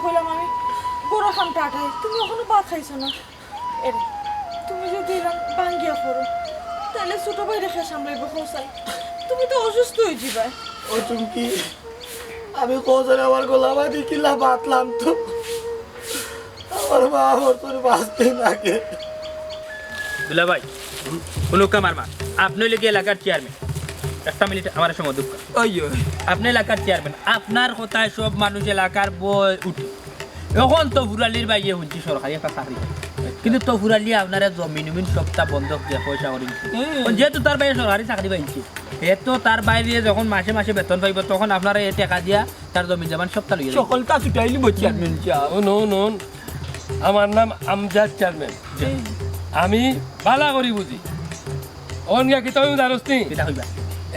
কইলাম আমি বড় খান টাটাই তুমি এখনো ভাত খাইছো না এরে তুমি যদি এরকম বাঙ্গিয়া পড়ো তাহলে ছোট ভাই রেখে সামলাইব খোসাই তুমি তো অসুস্থ হয়ে যাবে ও চুমকি আমি কোথায় আমার গোলা বাঁধি কিলা বাতলাম তো আমার মা আমার তোর বাঁচতে লাগে দুলা ভাই কোনো কামার মা আপনি লেগে এলাকার চেয়ারম্যান একটা মিনিট আমার সময় দুঃখ আপনি এলাকার চেয়ারম্যান আপনার কথায় সব মানুষ এলাকার বই উঠে এখন তো ফুরালির বাইরে শুনছি সরকারি একটা চাকরি কিন্তু তো ফুরালি আপনারা জমিন সবটা বন্ধক দিয়ে পয়সা করে যেহেতু তার বাইরে সরকারি চাকরি পাইছে এতো তার বাইরে যখন মাসে মাসে বেতন পাইব তখন আপনারা এই টাকা দিয়া তার জমিন জমান সবটা লইয়া সকলটা ছুটাইলি চেয়ারম্যান নুন আমার নাম আমজাদ চেয়ারম্যান আমি ভালা করি বুঝি এখন গিয়া কি তুমি জানোস নি এটা হইবা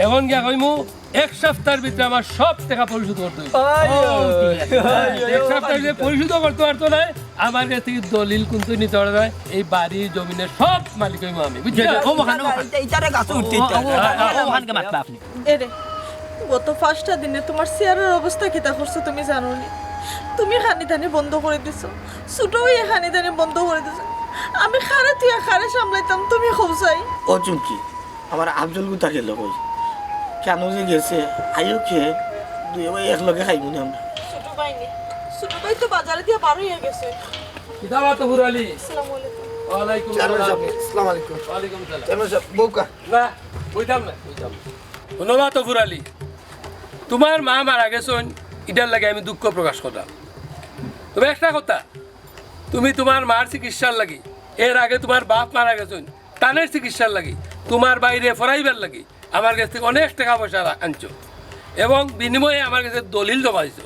এখন গিয়া কইমু এক সপ্তাহের ভিতরে আমার সব টাকা পরিশোধ করতে হইব। এক সপ্তাহের ভিতরে পরিশোধ করতে পারতো না আমার কাছ থেকে দলিল কিন্তু নিতে পারে না এই বাড়ি জমিনের সব মালিক হইব আমি বুঝছো ও মহান এইটারে গাছে উঠতে মহানকে মাতবা আপনি এরে গত 5টা দিনে তোমার চেয়ারের অবস্থা কিতা করছো তুমি জানো নি তুমি খানিদানি বন্ধ করে দিছো ছোট ভাই খানিদানি বন্ধ করে দিছো আমি খারে তুই খারে সামলাইতাম তুমি খোঁজাই ও চুমকি আমার আফজল গুতা গেল কই কেন যে গেছে আইও খেয়ে দুই ভাই একলগে খাইব না আমরা ছোট ভাই তো বাজারে দিয়ে বার হয়ে গেছে কিতাব তো ফুরালি আসসালামু আলাইকুম ওয়ালাইকুম চেয়ারম্যান আসসালাম সাহেব আসসালামু আলাইকুম ওয়ালাইকুম সালাম চেয়ারম্যান সাহেব বউকা না বুঝতাম না ধন্যবাদ তো ফুরালি তোমার মা মারা গেছেন এটার লাগে আমি দুঃখ প্রকাশ করলাম তবে একটা কথা তুমি তোমার মার চিকিৎসার লাগি এর আগে তোমার বাপ মারা গেছেন তানের চিকিৎসার লাগি তোমার বাইরে ফরাইবার লাগি আমার কাছ থেকে অনেক টাকা পয়সা আনছো এবং বিনিময়ে আমার কাছে দলিল জমা দিছো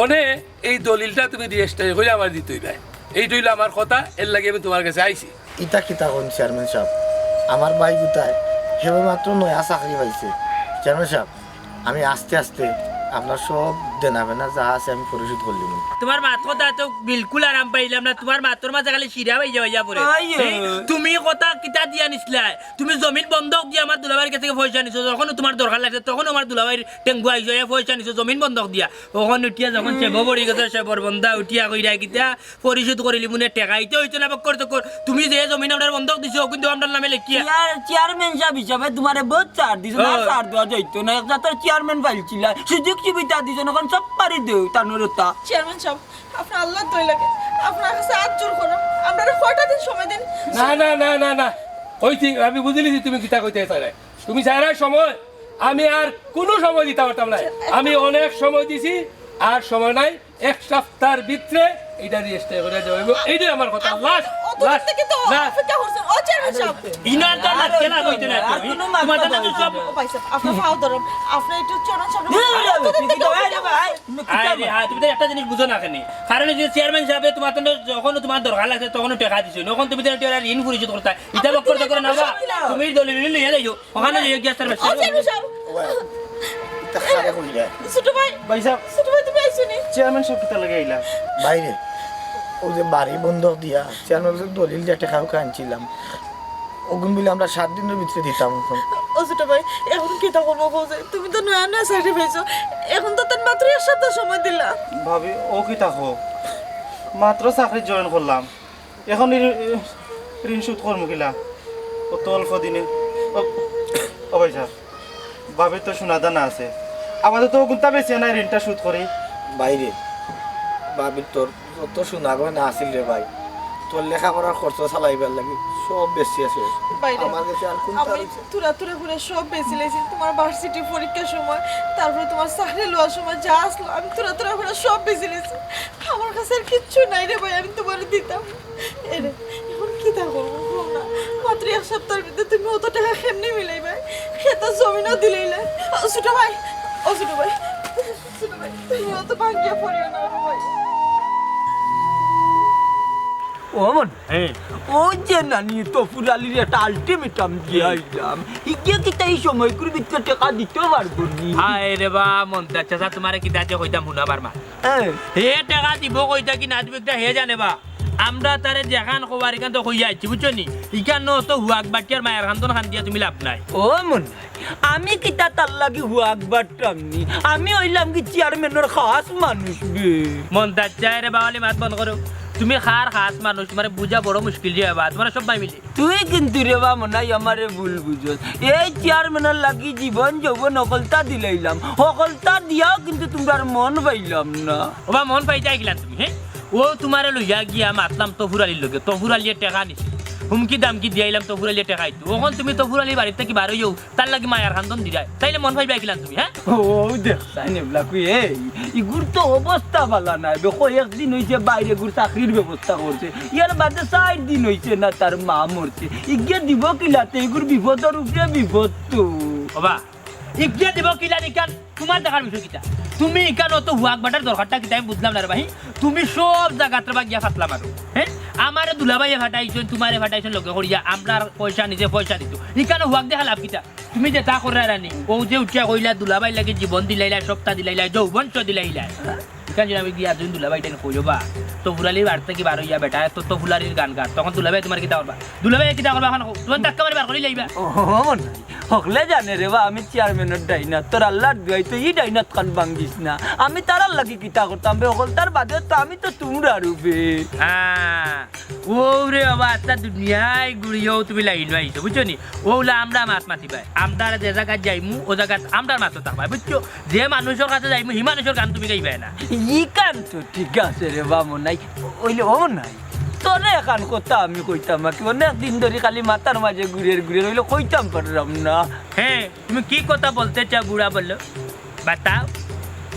অনে এই দলিলটা তুমি রেজিস্টার করে আমার দিতে হইবে এইটা হইলো আমার কথা এর লাগে আমি তোমার কাছে আইছি ইটা কিতা কোন চেয়ারম্যান সাহেব আমার ভাই গুতায় হেবে মাত্র নয়া চাকরি পাইছে চেয়ারম্যান সাহেব আমি আস্তে আস্তে আপনার সব দেনা বেনা যা আছে আমি পরিশোধ করলিম তোমার মাত কথা তো বিলকুল আরাম পাইলাম না তোমার মাতর মাঝে খালি সিরা হয়ে যাওয়া পরে তুমি কথা কিতা দিয়া নিছিলা তুমি জমিন বন্ধক দিয়ে আমার দুলাভাইয়ের কাছে থেকে পয়সা নিছো যখন তোমার দরকার লাগছে তখন আমার দুলাভাইয়ের টেঙ্গু আইছো পয়সা নিছো জমিন বন্ধক দিয়া তখন উঠিয়া যখন সেব পড়ি গেছে সেবর বন্ধা উঠিয়া কইরা কিতা পরিশোধ করিলি মনে টেকা হইতে হইতো না বক্কর তো তুমি যে জমিন আপনার বন্ধক দিছো কিন্তু আপনার নামে লেখিয়া চেয়ারম্যান সাহেব হিসাবে তোমারে বহুত ছাড় দিছো না ছাড় দেওয়া যাইতো না একটা তোর চেয়ারম্যান পাইছিল সুযোগ সুবিধা দিছো না এখন সব পারি দেও তানুরতা চেয়ারম্যান সাহেব আপনার আল্লাহ দই লাগে আপনার কাছে হাত জোর করো আমরা কয়টা দিন সময় দিন না না না না না কইছি আমি বুঝলি যে তুমি কিতা কইতে চাই তুমি চাইরা সময় আমি আর কোনো সময় দিতে পারতাম না আমি অনেক সময় দিছি আর সময় নাই এক সপ্তাহের ভিতরে এটা রেজিস্টার করে যাবো এইটাই আমার কথা লাস্ট লাস্ট অপেক্ষা করছেন ও চেয়ারম্যান সাহেব ইনার জানা কেলা কইতে না তোমার জানা তো সব ও ভাই সাহেব আপনার পাও ধরুন আপনি একটু চরণ সামনে আরে হ্যাঁ তুমি তো একটা জিনিস বুঝো না কেন কারণ যে চেয়ারম্যান সাহেব তোমার তো যখন তোমার দরকার লাগছে তখন টাকা দিছো যখন তুমি তো ঋণ পরিশোধ করতে এটা বক্কর করে না তুমি দলিল নিয়ে যাইও ওখানে যাইও গ্যাস সার্ভিস ও চেয়ারম্যান সাহেব ইটা খারে কই যায় ছোট ভাই ভাই সাহেব ছোট ভাই তুমি আইছো নি চেয়ারম্যান সাহেব কিতা লাগে আইলা বাইরে ও যে বাড়ি বন্ধক দিয়া চেয়ারম্যান দলিল যে টাকা আনছিলাম ওগুন বলে আমরা 7 দিনের ভিতরে দিতাম ও ছোট ভাই এখন কি তা করবো খোঁজে তুমি তো নয়া নয়া চাকরি পেয়েছো এখন তো তার মাত্র 1 সপ্তাহ সময় দিলা ভাবি ও কি থাকো মাত্র চাকরি জয়েন করলাম এখন ঋণ শোধ করবো কিলা অত অল্প দিনে ও ভাই সাহেব ভাবির তো সোনা দানা আছে আমাদের তো গুন্তা বেশি না ঋণটা শোধ করি বাইরে ভাবির তোর যত শোনা গয়না আসিল রে ভাই তোর লেখাপড়ার খরচ চালাইবার লাগে সব বেশি আছে বাইরে আমার কাছে আর কোনটা আমি তুরা তুরা করে সব বেঁচে লেছি তোমার ভার্সিটি পরীক্ষার সময় তারপরে তোমার চাকরি লওয়ার সময় যা আসলো আমি তুরা তুরা করে সব বেঁচে লেছি আমার কাছে আর কিচ্ছু নাই রে ভাই আমি তোমার দিতাম এরে এখন কি তা করবো বল না মাত্র 1 সপ্তাহের ভিতরে তুমি অত টাকা কেমনি মিলাইবে খেতে জমিনও দিলেইলে ছোট ভাই ও ছোট ভাই তুমি অত ভাঙ্গিয়া পড়িও না রে ভাই ও মন ও যে নানি তো ফুলালির একটা আলটিমেটাম দিয়ে আইলাম ইকে কি তাই সময় করে ভিতরে টাকা দিতে পারবো নি হায় রে বা মন্তা চাচা তোমারে কি দাঁতে কইতাম শুনাবার মা হে টাকা দিব কইতা কি না দিব একটা হে জানে বা আমরা তারে যেখান খবর এখান তো হইয়া আছি বুঝছো নি ইখান তো হুয়াক বাটিয়ার মায়ের খান্তন খান দিয়া তুমি লাভ নাই ও মন আমি কিতা তার লাগি হুয়াক বাট্টামনি আমি হইলাম কি চেয়ারম্যানের খাস মানুষ বে মন তার চায় রে বাওয়ালি মাত বন্ধ করো তুমি খার খাস মানুষ তোমার বুঝা বড় মুশকিল যে বা তোমার সব ভাই মিলে তুই কিন্তু রে বা মনাই আমারে ভুল বুঝস এই চেয়ারম্যানের লাগি জীবন যৌবন অকলতা দিলাইলাম অকলতা দিয়াও কিন্তু তোমার মন পাইলাম না ওবা মন পাই যাই গেলাম তুমি হ্যাঁ ও তোমারে লইয়া গিয়া মাতলাম তফুরালির লগে তফুরালিয়ে টেকা নিছে হুমকি দামকি দিয়াইলাম তফুরালিয়ে টেকাইতো ওখন তুমি তফুরালি বাড়িতে কি বার হইও তার লাগি মায়ার খান্দন দিলাই তাইলে মন পাই গেলাম তুমি হ্যাঁ ও দেখছাই নেবলা কুই এই ইগুর তো অবস্থা ভালো নাই বে কয়েকদিন হইছে বাইরে গুর চাকরির ব্যবস্থা করছে ইয়ার বাদে 4 দিন হইছে না তার মা মরছে ইগে দিব কিলাতে ইগুর বিপদের উপরে বিপদ তো ওবা ইজ্ঞা দিব কিলা নিকান তোমার দেখার বিষয় কিটা তুমি ইকান অত হুয়াক বাটার দরকারটা কিটা আমি বুঝলাম না রে ভাই তুমি সব জায়গাতে বা গিয়া ফাতলা মারো হ্যাঁ আমারে দুলাভাইয়ে ফাটাইছেন তোমারে ফাটাইছেন লগে করিয়া আমরার পয়সা নিজে পয়সা দিত ইকান হুয়াক দেখা লাভ কিটা তুমি যে তা করে রানি ও যে উঠিয়া কইলা দুলাভাই লাগে জীবন দিলাইলা সপ্তাহ দিলাইলা যৌবন চ দিলাইলা ইকান যদি আমি গিয়া তুমি দুলাভাইটা কইবা তো ফুলালির বাড়তে কি বার হইয়া বেটা তো ফুলারির গান গান তখন দুলাভাই তোমার কিতা করবা দুলাভাই কিতা করবা এখন তোমার ধাক্কা মারি বার করে লাইবা ও মন হকলে জানে রে বা আমি চেয়ারম্যানের ডাইনা তোর আল্লাহর দুয়াই তো ই ডাইনাত কান ভাঙ্গিস না আমি তারার লাগি কিতা করতাম বে হকল তার বাদে তো আমি তো তোমরা রূপে হ্যাঁ ও রে বাবা আচ্ছা দুনিয়ায় ঘুরিয়েও তুমি লাইন আইছো বুঝছো নি ওগুলা আমরা মাছ মাতি পাই আমরা যে জায়গায় যাইমু ও জায়গায় আমরা মাছ থাকবাই বুঝছো যে মানুষের কাছে যাইমু হি মানুষের গান তুমি গাইবাই না ই কান তো ঠিক আছে রে বা মনাই ওইলে ও নাই তোরে এখান কথা আমি কইতাম কি অনেক দিন ধরে খালি মাথার মাঝে ঘুরে ঘুরে রইলে কইতাম পারলাম না হ্যাঁ তুমি কি কথা বলতে চাও বুড়া বললো বাতাও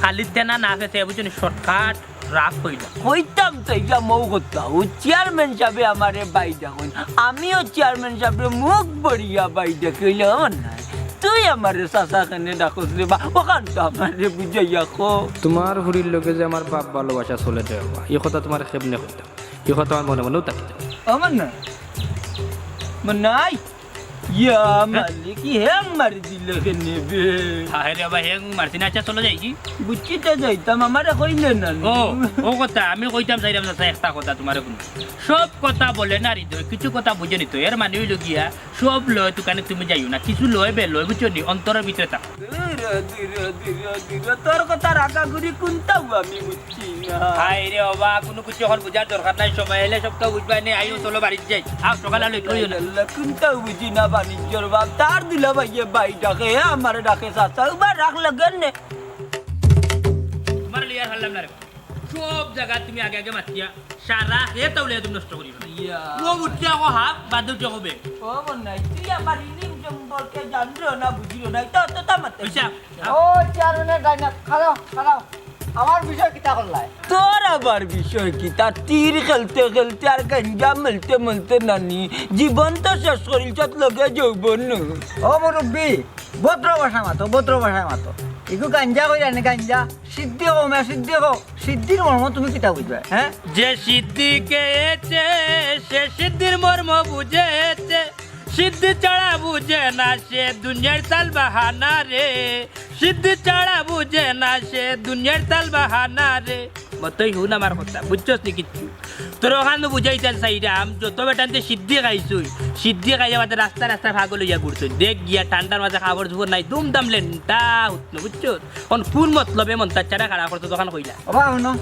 খালি দেনা না খেতে বুঝছো নি শর্টকাট রাগ হইল কইতাম তো এইটা মৌ কথা ও চেয়ারম্যান সাহেবে আমারে বাইডা কইন আমিও চেয়ারম্যান সাহেবের মুখ বড়িয়া বাইডা কইলে আমার নাই তুই আমারে চাচা খানে ডাকস রে বা ওখান তো আমারে বুঝাইয়া খো তোমার হুড়ির লোকে যে আমার বাপ ভালোবাসা চলে যাওয়া এই কথা তোমার কেমনে করতাম এই কথা আমার মনে মনেও থাকি আমার না মনাই ইয়া মালিক হ্যাং মারি দিলে নেবে হ্যাঁ রে বাবা হেং মারছি না আচ্ছা চলে যাই কি বুঝতে যাইতাম আমারে কইলে না ও ও কথা আমি কইতাম চাইলাম না একটা কথা তোমার কোনো সব কথা বলে না হৃদয় কিছু কথা বুঝে নিত এর মানে হইল গিয়া সব লয় দোকানে তুমি যাইও না কিছু লয় বে লয় বুঝছো নি অন্তরের ভিতরে থাক তোর কথা রাগা ঘুরি কোনটাও আমি বুঝছি না হাই রে বাবা কোনো কিছু এখন বুঝার দরকার নাই সময় এলে সব তো বুঝবাই নেই আইও চলো বাড়িতে যাই আর সকালে লইও না কোনটাও বুঝি না বাণিজ্যর বাপ তার দিলা ভাইয়ে বাই ডাকে আমার ডাকে চাচা উবার রাখ লাগেন নে তোমার লিয়ার হারলাম না রে সব জায়গা তুমি আগে আগে মাতিয়া সারা হে তাহলে তুমি নষ্ট করি ও উঠিয়া কো হা বাদ উঠিয়া কবে ও মন নাই তুই আমার ইলিম সম্পর্কে জানলো না বুঝিও না তো তো তামাতে বুঝছা ও চেয়ারম্যানের ডাইনা খারাও খারাও আমার বিষয় কিতা করলাই তোর আবার বিষয় কি তার তীর খেলতে খেলতে আর গাঞ্জা মেলতে মেলতে নানি জীবন তো শেষ করিল লগে যৌবন ও মুরব্বী ভদ্র ভাষায় মাতো ইগু গাঞ্জা কইরা নে গাঞ্জা সিদ্ধি হো মে সিদ্ধি হো সিদ্ধির মর্ম তুমি কিতা বুঝবে হ্যাঁ যে সিদ্ধি কেছে সে সিদ্ধির মর্ম বুঝেছে সিদ্ধি ছাড়া বুঝে না সে দুনিয়ার তাল বাহানা রে সিদ্ধি ছাড়া বুঝে না সে দুনিয়ার তাল বাহানা রে মতই হুন আমার কথা বুঝছস নি কিচ্ছু তোর ওখান বুঝাইতেন সাইরাম যত বেটানতে সিদ্ধি খাইছুই সিদ্ধি খাইয়া মাঝে রাস্তা রাস্তা ভাগ লইয়া ঘুরছ দেখ গিয়া ঠান্ডার মাঝে খাবার জুবর নাই দুম দাম লেনটা উঠলো বুঝছো কোন মতলবে মন তার চারা খারাপ করতো তখন কইলা বাবা শুনো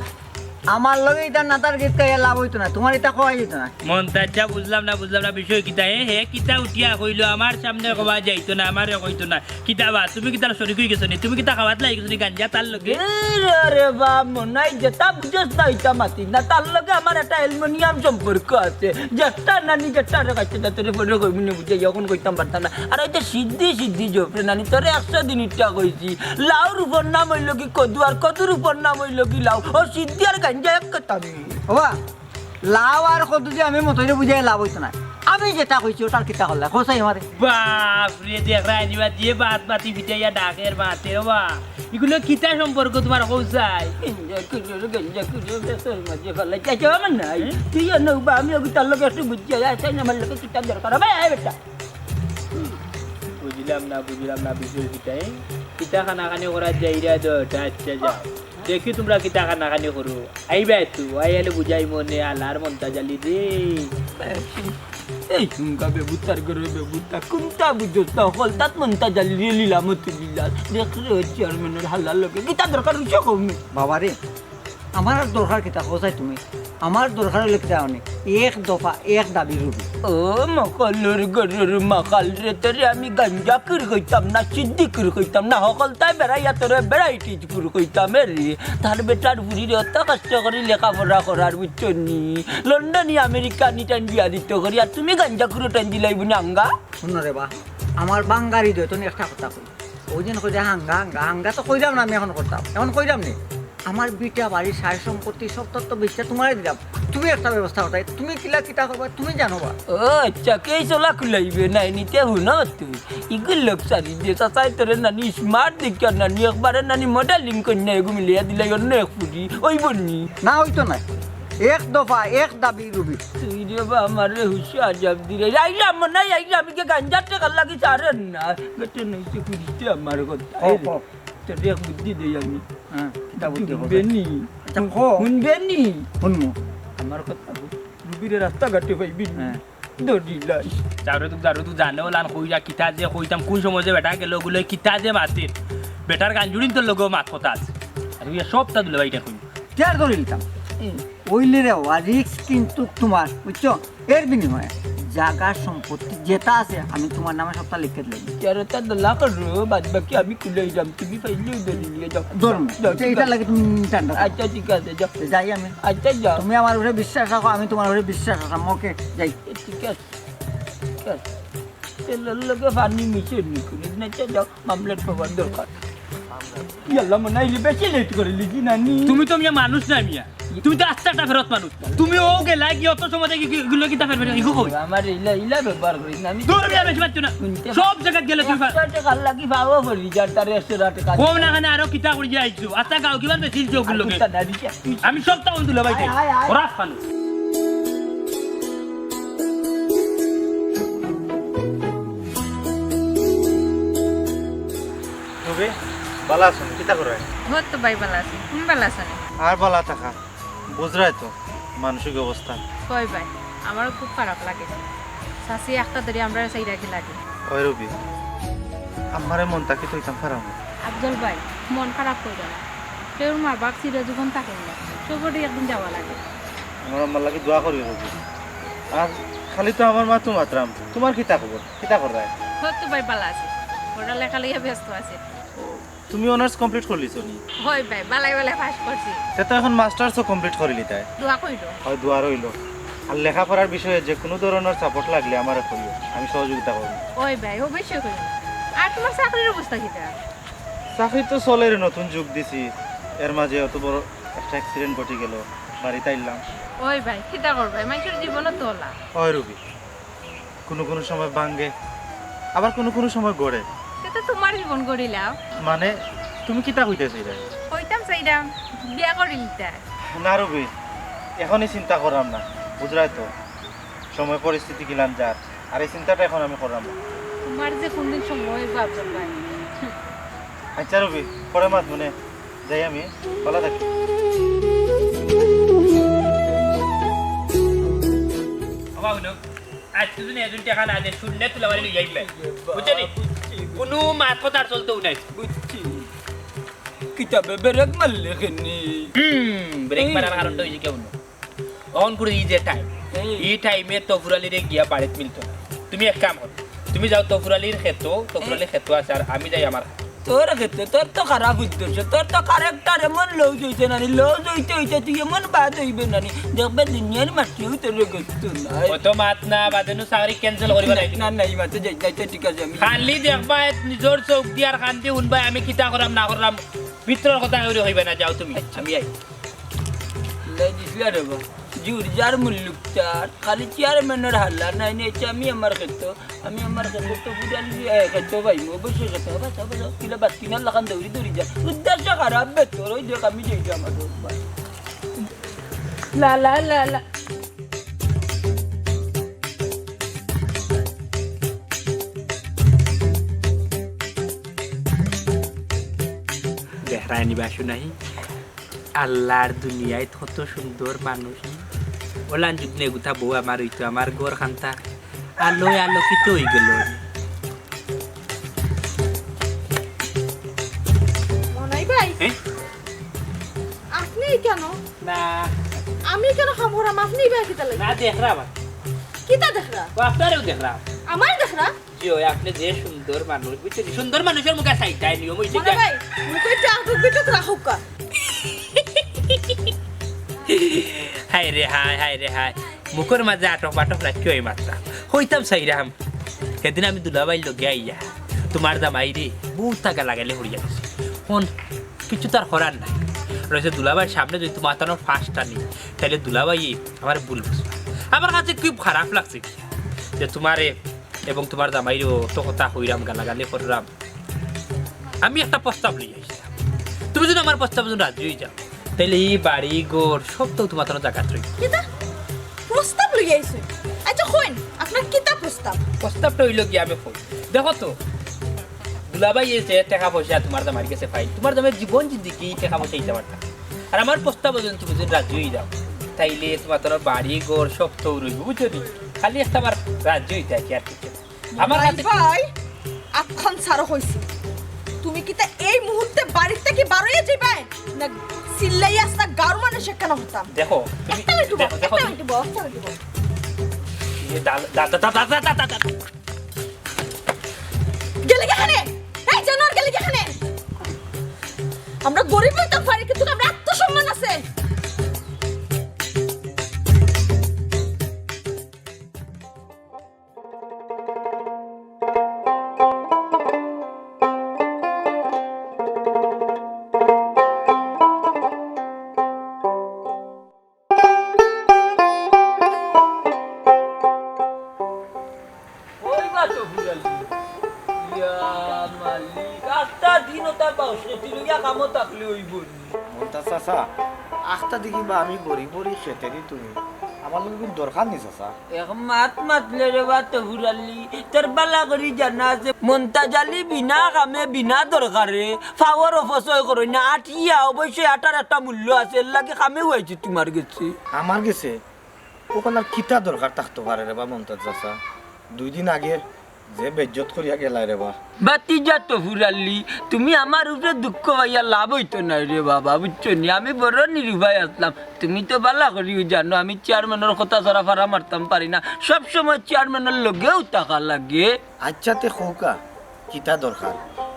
আমার লগে এটা নাতার গীত গাইয়া লাভ হইতো না তোমার এটা খাওয়াই যেত না মন্তাজা বুঝলাম না বিষয় কিতা হে কিতা উঠিয়া কইলো আমার সামনে কবা যাইতো না আমারে কইতো না কিতা বা তুমি কিতা শরীক হই গেছো নি তুমি কিতা খাওয়াত লাগি গেছো নি গাঞ্জা তার লগে রে বাপ মনাই যেটা বুঝস না এটা মাতি না তার লগে আমার একটা অ্যালুমিনিয়াম সম্পর্ক আছে যেটা নানি যেটা রাখাচ্ছে না তোরে পরে কইবি না বুঝে যখন কইতাম পারতাম না আর এটা সিদ্ধি জোপরে নানি তোরে 100 দিন ইটা কইছি লাউর উপর নাম হইল কি কদু আর কদুর উপর নাম হইল কি লাউ ও সিদ্ধি আর গাঞ্জা এক কথা বাবা লাভ আর কত যে আমি মতইরে বুঝাই লাভ হইতো না আমি যেটা কইছি ওটার কিতা করলা খোসাই মারে বাপ রে দেখ রাজবা দিয়ে বাত বাতি বিটাইয়া ডাকের বাতে বা এগুলো কিতা সম্পর্ক তোমার কৌসাই তুই নৌবা আমি তার লোক একটু বুঝিয়ে যাই আমার লোকে কিতাব দরকার হবে বেটা বুঝলাম না বিষয় কিতাই কিতা খানা খানি করা যাই রে তো আচ্ছা যাও দেখি তোমরা কি টাকা নাকানি করো আইবা একটু আইলে বুঝাই মনে আলার মনটা জ্বালি রে এই সুমকা বেবুতার ঘরে বেবুতা কোনটা বুঝছ না হলতাত মনটা জ্বালিয়ে লিলাম তুলিলা দেখলে চেয়ারম্যানের হাল্লার লোকে কিতা দরকার হচ্ছে কমনি বাবা রে আমার আর দরকার কিতা কোথায় তুমি আমার দরকার হলে কিতা অনেক এক দফা এক দাবি রুবি ও মকলের গরের মাকাল রে তোরে আমি গাঞ্জা কির কইতাম না সিদ্ধি কির কইতাম না হকলতাই বেড়াইয়া তোরে বেড়াইটি কির কইতাম রে তার বেটার বুড়ি রে অত কষ্ট করে লেখাপড়া করার বুঝছনি লন্ডনি আমেরিকা নিটান বিয়া দিত করি আর তুমি গাঞ্জা কির টান দিলাই বুনি আঙ্গা শুনো রে বা আমার বাঙ্গারি দে তুমি একটা কথা কই ওই দিন কই হাঙ্গা হাঙ্গা হাঙ্গা তো কইলাম না আমি এখন করতাম এখন কইলাম নি আমার বিটা বাড়ির সার সম্পত্তি সব তত্ত্ব বেচতে তোমারে দিলাম তুমি একটা ব্যবস্থা ওটাই তুমি কিলা কিতা করবা তুমি জানো বা ও আচ্ছা কে চলা খুলাইবে নাই নিতে হুন তুই ইগুল লোক সারি দিয়ে চাচাই তোরে নানি স্মার্ট দিকে নানি একবারে নানি মডেলিং কন্যা এগু মিলিয়া দিলাই অন্য এক ফুটি ওই বন্নি না হইতো না এক দফা এক দাবি রুবি তুই রে বা আমার রে হুশি আজাব দিলে আইলাম না আইলাম আমি কে গাঞ্জার টাকা লাগি চারেন না গেটে নইতে কুড়িতে আমার কথা তোর এক বুদ্ধি দেই আমি হ্যাঁ কিতা বুদ্ধি হবে বেনি আচ্ছা কো শুনবেনি শুনমু আমার কথা রুবিরে রাস্তা ঘাটে পাইবি হ্যাঁ দড়িলাই যারো তুই জানো লান কইরা কিতা যে কইতাম কোন সময় যে বেটা গেল গুলো কিতা যে মাতির বেটার গান জুড়িন তোর লোক মাত কথা আছে আর ইয়া সবটা দিলে ভাইটা কই কেয়ার করে নিতাম ওইলে রে রিক্স কিন্তু তোমার বুঝছো এর বিনিময়ে জায়গা সম্পত্তি যেটা আছে আমি তোমার নামে সবটা লিখে দিলাম চারটা দলা করো বাদ বাকি আমি খুলে যাম তুমি পাইলেও দলি নিয়ে যাও ধর্ম এটা লাগে তুমি ঠান্ডা আচ্ছা ঠিক আছে যাও যাই আমি আচ্ছা যাও তুমি আমার উপরে বিশ্বাস রাখো আমি তোমার উপরে বিশ্বাস রাখলাম ওকে যাই ঠিক আছে ঠিক আছে তেলের লগে পানি মিশিয়ে নি করি না যাও মামলার পাবার দরকার ইয়াল্লা মনে হয় বেশি লেট করে লিখি নানি তুমি তো মিয়া মানুষ না মিয়া তুমি তো আস্তে ফেরত মানুষ তুমি ও গেলা কি অত সময় থেকে গুলো কিতা ফেরত ইগো কই আমার ইলা ইলা ব্যবহার করি না আমি দূর মিয়া বেশি পাচ্ছ না সব জায়গা গেলে তুমি টাকা লাগি পাবো বলি যার তার রেস্টুরেন্টে কাজ কম না খানে আরো কিতা করি যাইছো আচ্ছা গাও কিমান বেশি দিছো গুলো না দিছে আমি সব টাউন দিল ভাই ওরা ফানু রুবি বালা আছো কিতা করে ঘর তো বাই বালা আছে তুমি বালা আছো না আর বালা থাকা বুঝরাই তো মানসিক অবস্থা কই ভাই আমারও খুব খারাপ লাগে শাসি একটা ধরে আমরা সেই রাখি লাগে ওই রবি আমারে মন তাকে তো ইতাম খারাপ আফজল ভাই মন খারাপ করে না কেউ মা বাপ চির জীবন থাকেন না সবটি একদিন যাওয়া লাগে আমার আমার লাগে দোয়া করি রবি আর খালি তো আমার মা তো মাত্রাম তোমার কিতা খবর কিতা কর রায় ঘর তো ভাই বালা আছে ওটা লেখা লইয়া ব্যস্ত আছে তুমি অনার্স কমপ্লিট করলিছ নি হয় ভাই বালাই বালাই পাস করছি তে তো এখন মাস্টার্সও কমপ্লিট করিলি তাই দোয়া কইল হয় দোয়া রইল আর লেখাপড়ার বিষয়ে যে কোনো ধরনের সাপোর্ট লাগলে আমারে করিও আমি সহযোগিতা করব ওই ভাই অবশ্যই কইল আর তোমার চাকরির অবস্থা কিটা চাকরি তো চলে রে নতুন যুগ দিছি এর মাঝে অত বড় একটা অ্যাক্সিডেন্ট ঘটে গেল বাড়িতে আইলাম ওই ভাই কিটা করবে মানুষের জীবনও তোলা হয় রবি কোনো কোনো সময় ভাঙ্গে আবার কোনো কোনো সময় গড়ে সেটা তোমার জীবন গড়িলাও মানে তুমি কিতা কইতেছ রে কইতাম চাইতাম বিয়া করিল তাই না রবি এখনই চিন্তা করাম না বুঝরাই তো সময় পরিস্থিতি গিলাম যার আর এই চিন্তাটা এখন আমি করাম না তোমার যে কোনদিন সময় ভাবছেন ভাই আচ্ছা রবি পরে মাত মনে যাই আমি বলা থাকি বাবা হলো আজ তুই এজন টাকা না দে শুনলে তুই লাগালি যাইবে বুঝলি কোনো মাত কথা চলতেও নাই বুঝছি কিতাবে বেরেক মারলে খেনি ব্রেক মারার কারণটা হইছে কেউ না অন করে এই যে টাইম এই টাইমে তফুরালিরে গিয়া বাড়িত মিলতো না তুমি এক কাম করো তুমি যাও তফুরালির ক্ষেত্র আছে আর আমি যাই আমার তোর ক্ষেত্রে তোর তো খারাপ উদ্দেশ্য তোর তো ক্যারেক্টার এমন লউজ হইছে নানি লউজ হইতে তুই এমন বাদ হইবে নানি দেখবে দুনিয়ার মাটিও তোর গস্ত নাই অত মাত না বাদেনো চাকরি ক্যান্সেল করিব নাই না নাই মাতে যাই যাইতে ঠিক আছে আমি খালি দেখবা নিজর চোখ দিয়ার শান্তি শুনবা আমি কিতা করাম না করাম ভিতরের কথা হইবে না যাও তুমি আমি আই লাই দিছলা রে বা জুর যার মুল্লুক চার খালি চেয়ারম্যানের হাল্লা নাই নাই আমি আমার ক্ষেত্রে তো বুঝালি ক্ষেত্রে ভাই অবশ্যই ক্ষেত্রে বাস কিলা বাস কিনার লাগান দৌড়ি যা উদ্দেশ্য খারাপ বেতর ওই দেখ আমি যাই আমার লা লা লা লা দেহরানি বাসু নাই আল্লাহর দুনিয়ায় কত সুন্দর মানুষ ওলান যুগ নেগুতা বউ আমার হইতো আমার গোর খান্তা আলোয় আলোকিত হয়ে গেল মনাই ভাই হ্যাঁ? আপনি কেন না আমি কেন খামোরাম আপনি ভাই কিতা লাগে না দেখরা কিতা দেখরা ও আপনারও দেখরা আমার দেখরা জি ওই আপনি যে সুন্দর মানুষ বুঝছেন সুন্দর মানুষের মুখে চাইটাই নিয়ম হয়েছে মনে ভাই মুখে চাটুক বিটুক রাখুক কা হাই রে হাই মুখের মাঝে আটক বাটক রাখি ওই মাত্রা হইতাম সাইরাম সেদিন আমি দুলাবাই লগে আইয়া তোমার জামাই রে বহুত টাকা লাগাইলে হরিয়া গেছে ফোন কিছু তার করার নাই রয়েছে দুলাবাইয়ের সামনে যদি তোমার তানোর ফাঁসটা নি তাহলে দুলাবাই আমার ভুল বুঝবে আমার কাছে খুব খারাপ লাগছে যে তোমারে এবং তোমার জামাইরও তো কথা হইরাম গালাগালি করলাম আমি একটা প্রস্তাব লিয়ে আসলাম তুমি যদি আমার প্রস্তাব যদি রাজি হয়ে যাও তাহলে এই বাড়ি গোর সব তো তোমার তোর জায়গা রইবে কিতা প্রস্তাব লই আইছে আচ্ছা কইন আপনার কিতা প্রস্তাব প্রস্তাবটা হইল কি আমি কই দেখো তো দুলাবাই এসে টাকা পয়সা তোমার জামাইয়ের কাছে পাই তোমার জামাইয়ের জীবন জিন্দিগি টাকা পয়সা দিতে পারতাম আর আমার প্রস্তাব যদি তুমি যদি রাজি হয়ে যাও তাইলে তোমার তোর বাড়ি গোর সব তো রইবে বুঝছো নি খালি একটা আমার রাজি হইতে আর কি আর কিছু আমার ভাই হাতে ভাই আখন সারো হইছে তুমি কিতা এই মুহূর্তে বাড়ি থেকে বারোয় যাইবাই না সিল্লাই আসতা গার মানে কেন হতাম দেখো তুমি একটা মিনিট বল দেখো একটা মিনিট বল একটা মিনিট বল এই দা গেলে গেখানে এই জানোয়ার গেলে গেখানে আমরা গরিব হইতে পারি কিন্তু আমরা আত্মসম্মান আছে ওই বা তো ফুরালি ইয়া মালিক একটা দিন ওটা পাওস না তুই ইয়া কামো থাকলে হইব মন্তা চাচা আখটা দেখি বা আমি গড়ি গড়ি খেতেরি তুমি আমার লোক কিন্তু দরকার নেই চাচা এক মাত মাতলে রে বা তো ফুরালি তোর বালা করি জানা আছে মন্তা জালি বিনা কামে বিনা দরকারে পাওয়ার অপচয় করো না আটিয়া অবশ্যই আটার একটা মূল্য আছে এর লাগে কামে হয়েছে তোমার গেছে আমার গেছে ওখানে আর কিতা দরকার থাকতে পারে রে বা মন্তা চাচা 2 দিন আগে যে বেজ্জত করিয়া গেলাই রে বা বাতি যা তো ফুরালি তুমি আমার উপরে দুঃখ পাইয়া লাভ হইতো না রে বাবা বুঝছো নি আমি বড় নিরুপায় আসলাম তুমি তো বালা করিও জানো আমি চেয়ারম্যানের কথা ছাড়া ফারা মারতাম পারি না সবসময় চেয়ারম্যানের লগেও টাকা লাগে আচ্ছা তে খৌকা কিতা দরকার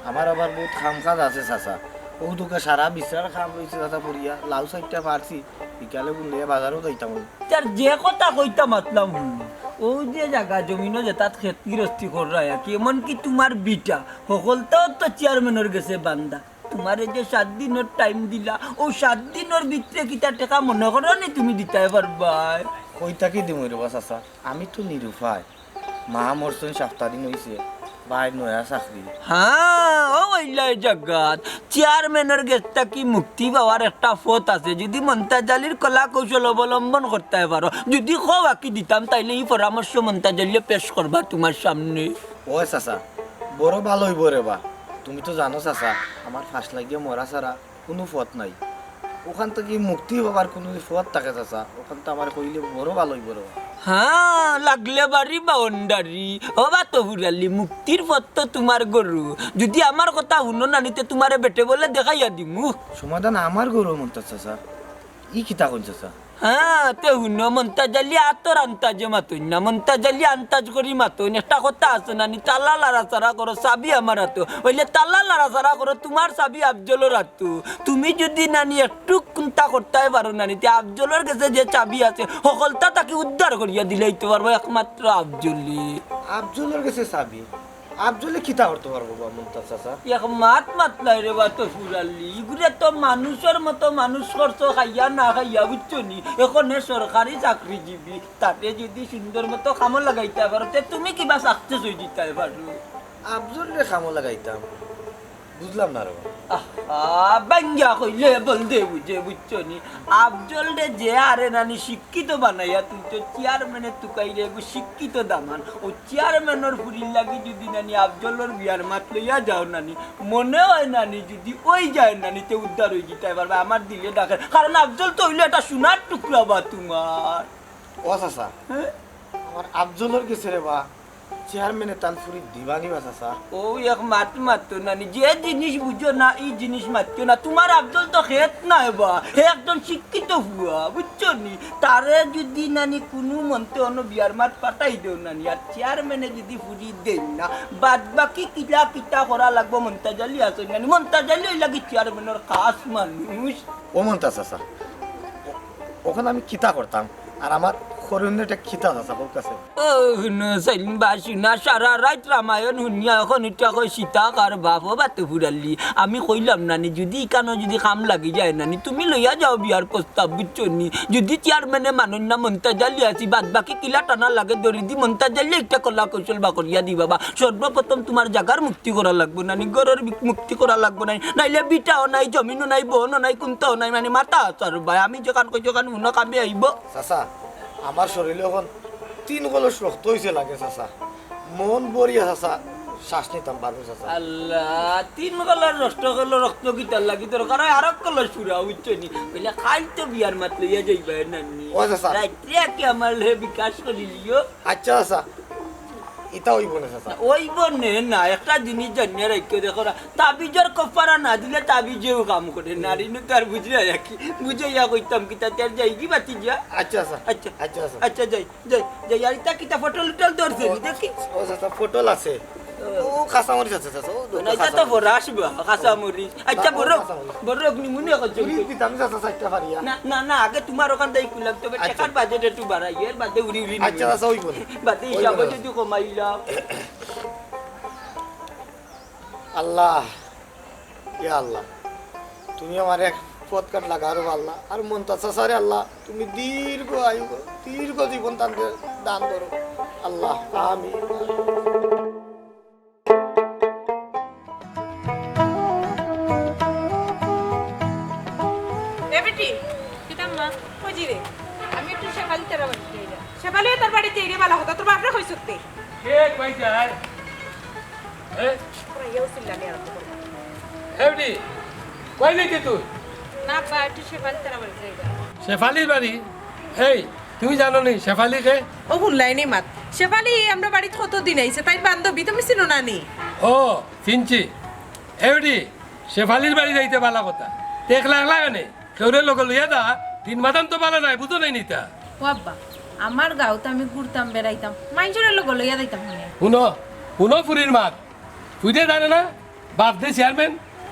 আমার আবার বহুত খাম কাজ আছে চাচা ও তোকে সারা বিশ্রার খাম রয়েছে চাচা পড়িয়া লাউ সাইডটা পারছি বিকালে বুলিয়ে বাজারও যাইতাম তার যে কথা কইতা মাতলাম ও যে জায়গা জমিনও যে তাত খেত গৃহস্থী করা কি এমনকি তোমার বিটা সকলটাও তো চেয়ারম্যানের গেছে বান্দা তোমার এই যে 7 দিনের টাইম দিলা ও 7 দিনের ভিতরে কিতা টাকা মনে করো নি তুমি দিতে পারবা কইতা কি দিম রে বা চাচা আমি তো নিরুপায় মা মরছেন 7 দিন হয়েছে বাইর নয়া চাকরি হ্যাঁ ও ওইলাই জগৎ চেয়ারম্যানের গেছটা কি মুক্তি পাওয়ার একটা পথ আছে যদি মন্তাজালির কলা কৌশল অবলম্বন করতে পারো যদি খো বাকি দিতাম তাইলে এই পরামর্শ মন্তাজালিয়ে পেশ করবা তোমার সামনে ও চাচা বড় ভালো হইব রে বা তুমি তো জানো চাচা আমার ফাঁস লাগিয়ে মরা ছাড়া কোনো পথ নাই ওখান থেকে মুক্তি হবার কোনো পথ থাকে চাচা ওখান তো আমার কইলে বড় ভালো হইব রে বা হ্যাঁ লাগলে বাড়ি বাউন্ডারি হবা তো হুরালি মুক্তির পথ তো তোমার গরু যদি আমার কথা শুনো না নিতে তোমারে বেটে বলে দেখাইয়া দিমু সমাধান আমার গরু মন্তা চাচা ই কিতা কোন চাচা হ্যাঁ তে শুনো মন্তাজালি আতর আন্তাজে মাতুন না মন্তাজালি আন্তাজ করি মাতুন একটা কথা আছে না নি তালা লাড়াচাড়া করো চাবি আমার হাতো হইলে তালা লাড়াচাড়া করো তোমার চাবি আফজলের হাতো তুমি যদি নানি একটু চিন্তা করতে পারো না নিতে আফজলের কাছে যে চাবি আছে সকলটা তাকে উদ্ধার করিয়া দিলেই তো পারবো একমাত্র আফজলি আফজলের কাছে চাবি আফজলে কিতা করতে পারবো বা মন্তা চাচা এক মাত মাতলাই রে বা তো ফুরালি এগুলো তো মানুষের মতো মানুষ করছো খাইয়া না খাইয়া বুঝছো নি এখন সরকারি চাকরিজীবী তাতে যদি সুন্দর মতো কামো লাগাইতে পারো তে তুমি কিবা সাকসেস হয়ে দিতে পারো আফজলে খামো লাগাইতাম বুঝলাম না রে বা। বাঙ্গা কইলে বল দে বুঝে বুঝছো নি আফজল রে যে আরে নানি শিক্ষিত বানাইয়া তুই তো চেয়ারম্যানের তুকাই রে শিক্ষিত দামান ও চেয়ারম্যানের ফুরির লাগি যদি নানি আফজলের বিয়ার মাত লইয়া যাও নানি মনে হয় নানি যদি ওই যায় নানি তে উদ্ধার হয়ে যেতে পারবে আমার দিলে ডাকে কারণ আফজল তো হইলে একটা সোনার টুকরা বা তোমার ও চাচা আমার আফজলের গেছে রে বা চেয়ারম্যানের তানফুরি দিবানি বা চাচা ও এক মাত মারতো নানি যে জিনিস বুঝো না এই জিনিস মারতো না তোমার আফজল তো খেত নাই বা হে একজন শিক্ষিত হুয়া বুঝছো নি তারে যদি নানি কোনো মন্ত্রে অন্য বিয়ার মাত পাঠাই দেও নানি আর চেয়ারম্যানে যদি ফুরি দেন না বাদ বাকি কিলা কিতা করা লাগবো মন্তাজালি আছে নানি মন্তাজালি ওই লাগি চেয়ারম্যানের খাস মানুষ ও মন্তা চাচা ওখানে আমি কিতা করতাম আর আমার করুণটা খিতা চাচা ওর কাছে ও সাইলিন বাসি না সারা রাত রামায়ণ শুনিয়া এখন এটা কই সীতা কার বাপ বাতে ফুরালি আমি কইলাম নানি যদি কেন যদি কাম লাগি যায় নানি তুমি লইয়া যাও বিয়ার প্রস্তাব বুঝছো নি যদি চেয়ারম্যানে মানুষ না মন্তাজালি আছি বাদ বাকি কিলা টানা লাগে দড়ি দি মন্তাজালি একটা কলা কৌশল বা করিয়া দি বাবা সর্বপ্রথম তোমার জাগার মুক্তি করা লাগবো নানি ঘরের মুক্তি করা লাগবো নাই নাইলে বিটাও নাই জমিনও নাই বহনও নাই কুন্তাও নাই মানে মাথা আসার ভাই আমি যখন কই যখন উনো কামে আইব চাচা আমার শরীরে এখন 3 কলস রক্ত হইছে লাগে চাচা মন বরিয়া চাচা শ্বাস নিতাম পারবো চাচা আল্লাহ 3 কলর নষ্ট করলো রক্ত গিটার লাগি দরকার আর এক কলর সুরা বুঝছো নি বলে খাই তো বিয়ার মাত লইয়া যাইবা নানি ও চাচা রাত্রে কি আমার লে বিকাশ করি লিও আচ্ছা চাচা এটা হইব না চাচা ওই বনে না একটা জিনিস জানিয়ে রাখতে দেখো তাবিজের কফারা না দিলে তাবিজেও কাম করে নারী নু তার বুঝলে রাখি বুঝাইয়া কইতাম কি তার যাই কি বাতি যা আচ্ছা চাচা আচ্ছা আচ্ছা চাচা আচ্ছা যাই যাই যাই আর তা কিতা ফটো লুটাল ধরছে দেখি ও চাচা ফটোল আছে ও কাঁচামরিচ আছে চাচা ও না এটা তো বড় আসবে কাঁচা মরিচ আচ্ছা বড় বড় আপনি মনে করছেন দিতাম চাচা চারটা পারিয়া না না না আগে তোমার ওখান থেকে খুললাম তবে টাকার বাজেট একটু বাড়াই এর বাদে উড়ি উড়ি আচ্ছা চাচা হইব না বাদে হিসাবে যদি কমাইলাম আল্লাহ ইয়া আল্লাহ তুমি আমার এক পথ কাট লাগারো আল্লাহ আর মনটা চাচারে আল্লাহ তুমি দীর্ঘ আয়ু করো, দীর্ঘ জীবন দান করো আল্লাহ আমিন এ বেটি কিতাম মা কই জি রে আমি একটু শেফালি তার বাড়িতে যাই শেফালি তার বাড়িতে এরিয়া ভালো হতো তোর বাপরে কই সত্যি কে কই যায় এ পুরো ইয়ে উসিল্লা নিয়ে আরম্ভ করবো হেবডি কই নিতে তুই না বা একটু শেফালি তার বাড়িতে যাই শেফালির বাড়ি এই তুমি জানো নি শেফালিকে ও শুনলাইনি মাত শেফালি আমরা বাড়িতে কতদিন আইছে তাই বান্ধবী তুমি চিনো না নি ও চিনছি হেবডি শেফালির বাড়ি যাইতে ভালো কথা দেখ লাগলা কেনে কেউরে লগে লইয়া দা 3 মাদান তো ভালো নাই বুঝো নাই নিতা ও আব্বা আমার গাঁওতে আমি ঘুরতাম বেড়াইতাম মাইজরের লোক লইয়া দিতাম মনে শুনো শুনো ফুরির মাত ফুইতে জানে না বাপ দে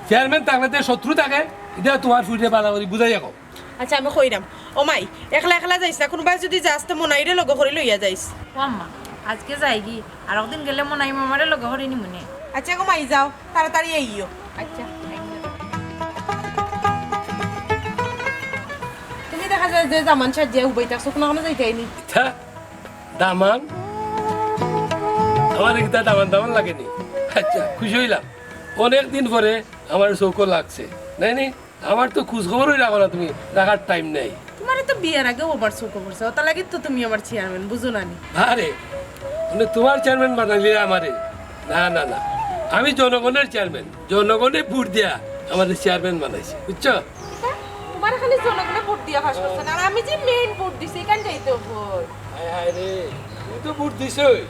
চেয়ারম্যান থাকলে শত্রু থাকে এটা তোমার ফুইতে ভালো করে বুঝাই যাকো আচ্ছা আমি কইরাম ও মাই একলা একলা যাইস না কোনোবাই যদি যাস তো মনাইরে লগ করে লইয়া যাইস ও আম্মা আজকে যাই গি আর একদিন গেলে মনে হয় মামারে লগে হরিনি মনে আচ্ছা গো মাই যাও তাড়াতাড়ি আইও আচ্ছা তুমি দেখা যায় যে জামান সাজ যে উবাই থাকছো কোনো কোনো যাইতেইনি তা দামান আমার একটা দামান লাগেনি আচ্ছা খুশি হইলাম অনেক দিন পরে আমার চৌকো লাগছে নাই নি আমার তো খোঁজ খবরই রাখো না তুমি রাখার টাইম নেই তোমার তো বিয়ের আগে ওভার চোখ করছে ওটা লাগি তো তুমি আমার চেয়ারম্যান বুঝো না নি আরে মানে তোমার চেয়ারম্যান বানাইলে আমারে না না না আমি জনগণের চেয়ারম্যান জনগণে ভোট দিয়া আমাদের চেয়ারম্যান বানাইছে বুঝছো তোমার খালি জনগণে ভোট দিয়া ফাঁস করছে না আর আমি যে মেইন ভোট দিছি এখান যাইতে ভোট হায় হায় রে তুমি তো ভোট দিছই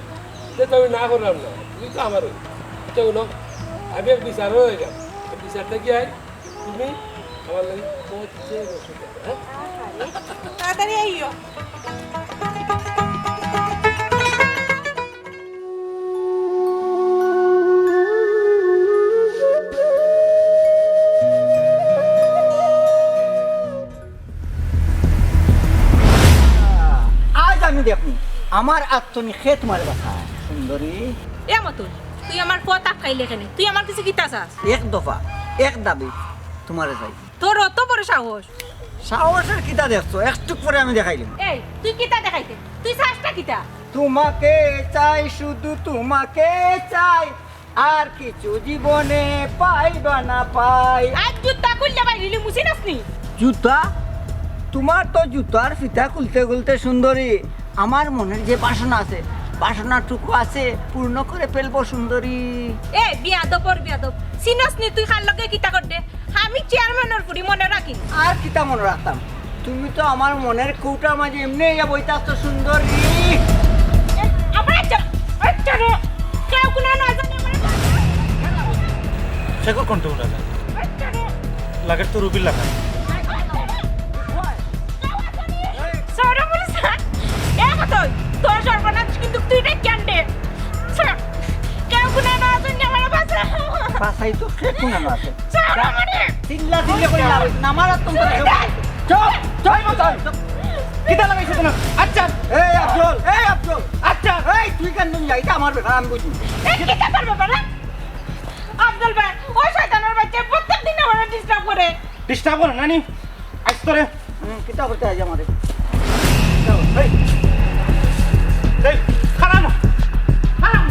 যে তুমি না করলাম না তুমি তো আমারই এটা হলো আমি এক বিচারও হয়ে গেলাম বিচারটা কি হয় তুমি আমার লাগে পৌঁছে বসে যাবে হ্যাঁ তাড়াতাড়ি আইও আজ আমি দেখুন আমার আত্মনি খেত মারে কথা সুন্দরী এ মতন তুই আমার কথা খাইলে কেন তুই আমার কিছু কিতা চাস এক দফা এক দাবি তোমারে যাই তোর অত বড় সাহস সাহসের কিতা দেখছো একটু পরে আমি দেখাইলাম এই তুই কিতা দেখাইতে তুই চাসটা কিতা তোমাকে চাই শুধু তোমাকে চাই আর কিছু জীবনে পাইবা না পাই। আজ জুতা খুললে বাইরে মুছিন আসনি জুতা? তোমার তো জুতার ফিতা খুলতে খুলতে সুন্দরী, আমার মনের যে বাসনা আছে, বাসনাটুকু আছে পূর্ণ করে ফেলবো সুন্দরী। এ বিয়াদব সিনাসনি তুই খাল লগে কিতা করতে আমি চেয়ারম্যানের পুরি মনে রাখি আর কিতা মনে রাখতাম, তুমি তো আমার মনের কৌটার মাঝে এমনি ইয়া বইতে আসতো সুন্দরী। আমার আচ্ছা রে কেউ কোনো না জানে আমার শেখর কোনটা উনা লাগে তো রুবির লাগা সরা বলিস এ কতই তোর সর্বনাশ কিন্তু তুই রে ক্যান্ডে কেউ কোনো না জানে আমার বাসা বাসাই তো সে কোনা না আছে, সরা মানে চিল্লা চিল্লা করে লাভ হইছে না, আমার আর তোমরা চুপ চুপ চুপ। কিতা লাগাইছে না? আচ্ছা এই আফজল আচ্ছা এই তুই কেন তুমি যাইতা আমার ব্যাপার আমি বুঝি। এ কিতা করবে বাবা আব্দুল ভাই ওই শয়তানের বাচ্চা প্রত্যেকদিন আমার ডিস্টার্ব করে ডিস্টার্ব করে নানি আজ তোরে কিতা করতে আজ আমারে এই এই খারাপ না খারাপ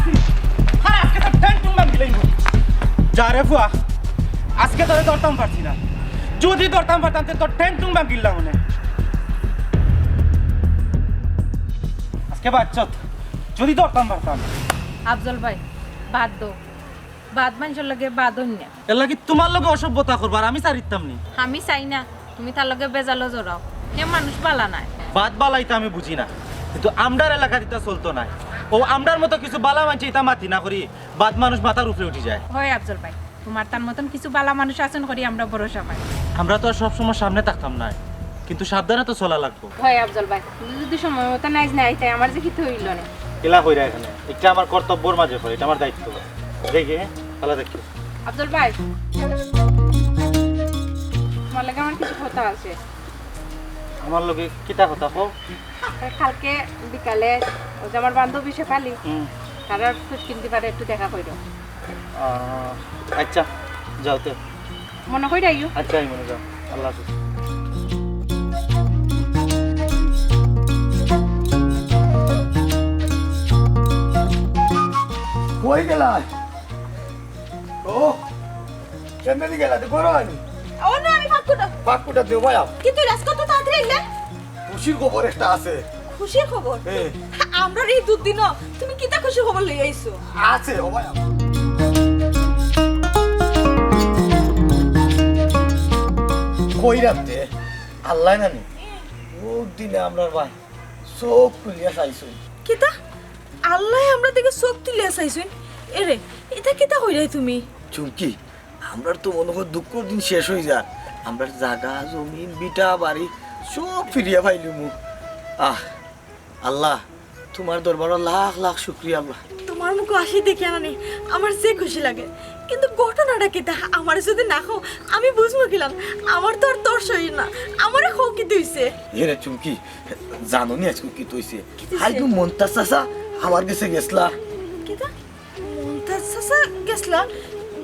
আজকে তো টেন টুম বাম দিলেই যা রে ফুয়া আজকে তোরে ধরতাম পারছি না, যদি ধরতাম পারতাম তো তোর টেন টুম বাম গিললাম মনে আজকে বাচ্চত যদি ধরতাম পারতাম। আফজল ভাই বাদ দো, বাদ মানুষের লগে বাদ অন্য। এর লাগি তোমার লগে অসভ্যতা করবার আমি চারিতাম নি। আমি চাই না তুমি তার লগে বেজালো জড়াও, এ মানুষ বালা নাই। বাদ বালাইতে আমি বুঝি না, কিন্তু আমরার এলাকা দিতে চলতো না। ও আমরার মতো কিছু বালা মানছে এটা মাতি না করি বাদ মানুষ মাথার উপরে উঠে যায়। হয় আফজল ভাই, তোমার তার মতন কিছু বালা মানুষ আছেন করি আমরা ভরসা পাই। আমরা তো আর সবসময় সামনে থাকতাম না, কিন্তু সাবধানে তো চলা লাগবো। হয় আফজল ভাই, তুমি যদি সময় মতো নাইজ নাই তাই আমার যে কিছু হইল না। এলা কইরা এখানে এটা আমার কর্তব্যর মাঝে পড়ে, এটা আমার দায়িত্ব। দেখে ভালো দেখি আফজল ভাই তোমার লাগে আমার কিছু কথা আছে। আমার লগে কিতা কথা কও। কালকে বিকালে ওই যে আমার বান্ধবী শেফালি তারা খুশ কিনতে পারে একটু দেখা কইরো। আচ্ছা যাও তো। মনে কইরা আইও। আচ্ছা আমি মনে যাও, আল্লাহ হাফেজ। কই গেলা? ও কেমনে গেলা? তো করো আমি ও না আমি ফাকুটা পাকুটা দেও ভাই। কিন্তু রাস্তা তো তাড়াতাড়ি এলে খুশির খবর একটা আছে। খুশির খবর হ্যাঁ আমরা এই দুদিন তুমি কিতা খুশি খবর লই আইছো? আছে ও ভাই। কই রাতে আল্লাহ জানি ও দিনে আমরা ভাই চোখ খুলিয়া চাইছো। কিতা আল্লাহ আমরা থেকে চোখ তুলে চাইছেন এরে এটা কিতা কইরাই তুমি? চুমকি আমরার তো মনে হয় দুঃখর দিন শেষ হয়ে যায়, আমরা জায়গা জমিন বিটা বাড়ি সব ফিরিয়া পাইলি মুখ। আল্লাহ তোমার দরবারে লাখ লাখ শুক্রিয়া। আল্লাহ তোমার মুখ আসি দেখে আনানি আমার যে খুশি লাগে, কিন্তু ঘটনাটা কিতা আমার যদি না খাও আমি বুঝবো কিলাম। আমার তো আর তোর শরীর না, আমারে খাও কি দিছে। এরে চুমকি জানো নি আজকে কি তৈছে? হাইদু মন্তাজ চাচা আমার কাছে গেছলা। কিতা মুমতাজ চাচা গেছলা?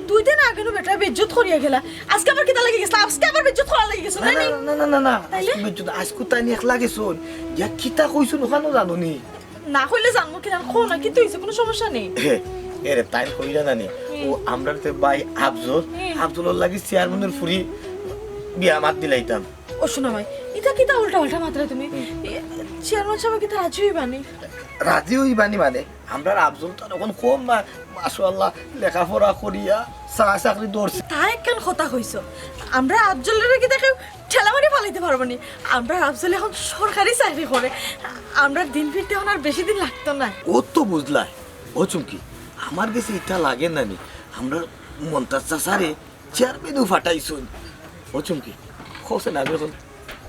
2 দিন আগে নো বেটা বেজ্জত করিয়া গেলা, আজকে আবার কিতা লাগি গেছলা? আজকে আবার বেজ্জত করা লাগি গেছ না না? না না না না তাইলে? আজকে তাই নিয়ে লাগে শোন ইয়া কিতা কইছো ওখানে জানো নি? না কইলে জানবো কিনা, খো না কি হইছে, কোনো সমস্যা নেই। এরে তাই কইরা জানি ও আমরার তে ভাই আফজলের লাগি চেয়ারম্যানের ফুরি বিয়া মাত দিলাইতাম। ও শোনা ভাই এটা কিতা উল্টা উল্টা মাত্রা তুমি চেয়ারম্যান সাহেব কিতা রাজি হইবানি? রাজি হইবানি মানে আমরা আফজল তো এখন কম না মাশাআল্লাহ লেখাপড়া করিয়া চাকরি দৌড়ছে। তাই কেন কথা কইছো? আমরা আফজলের কি দেখে ঠেলামারি ফালাইতে পারবো নি? আমরা আফজল এখন সরকারি চাকরি করে, আমরা দিন ফিরতে এখন আর বেশি দিন লাগতো না। ও তো বুঝলাই ও চুমকি আমার কাছে এটা লাগে না নি আমরা মন্তাজ চাচারে চেয়ারম্যানও ফাটাইছুন। ও চুমকি খোসে না এখন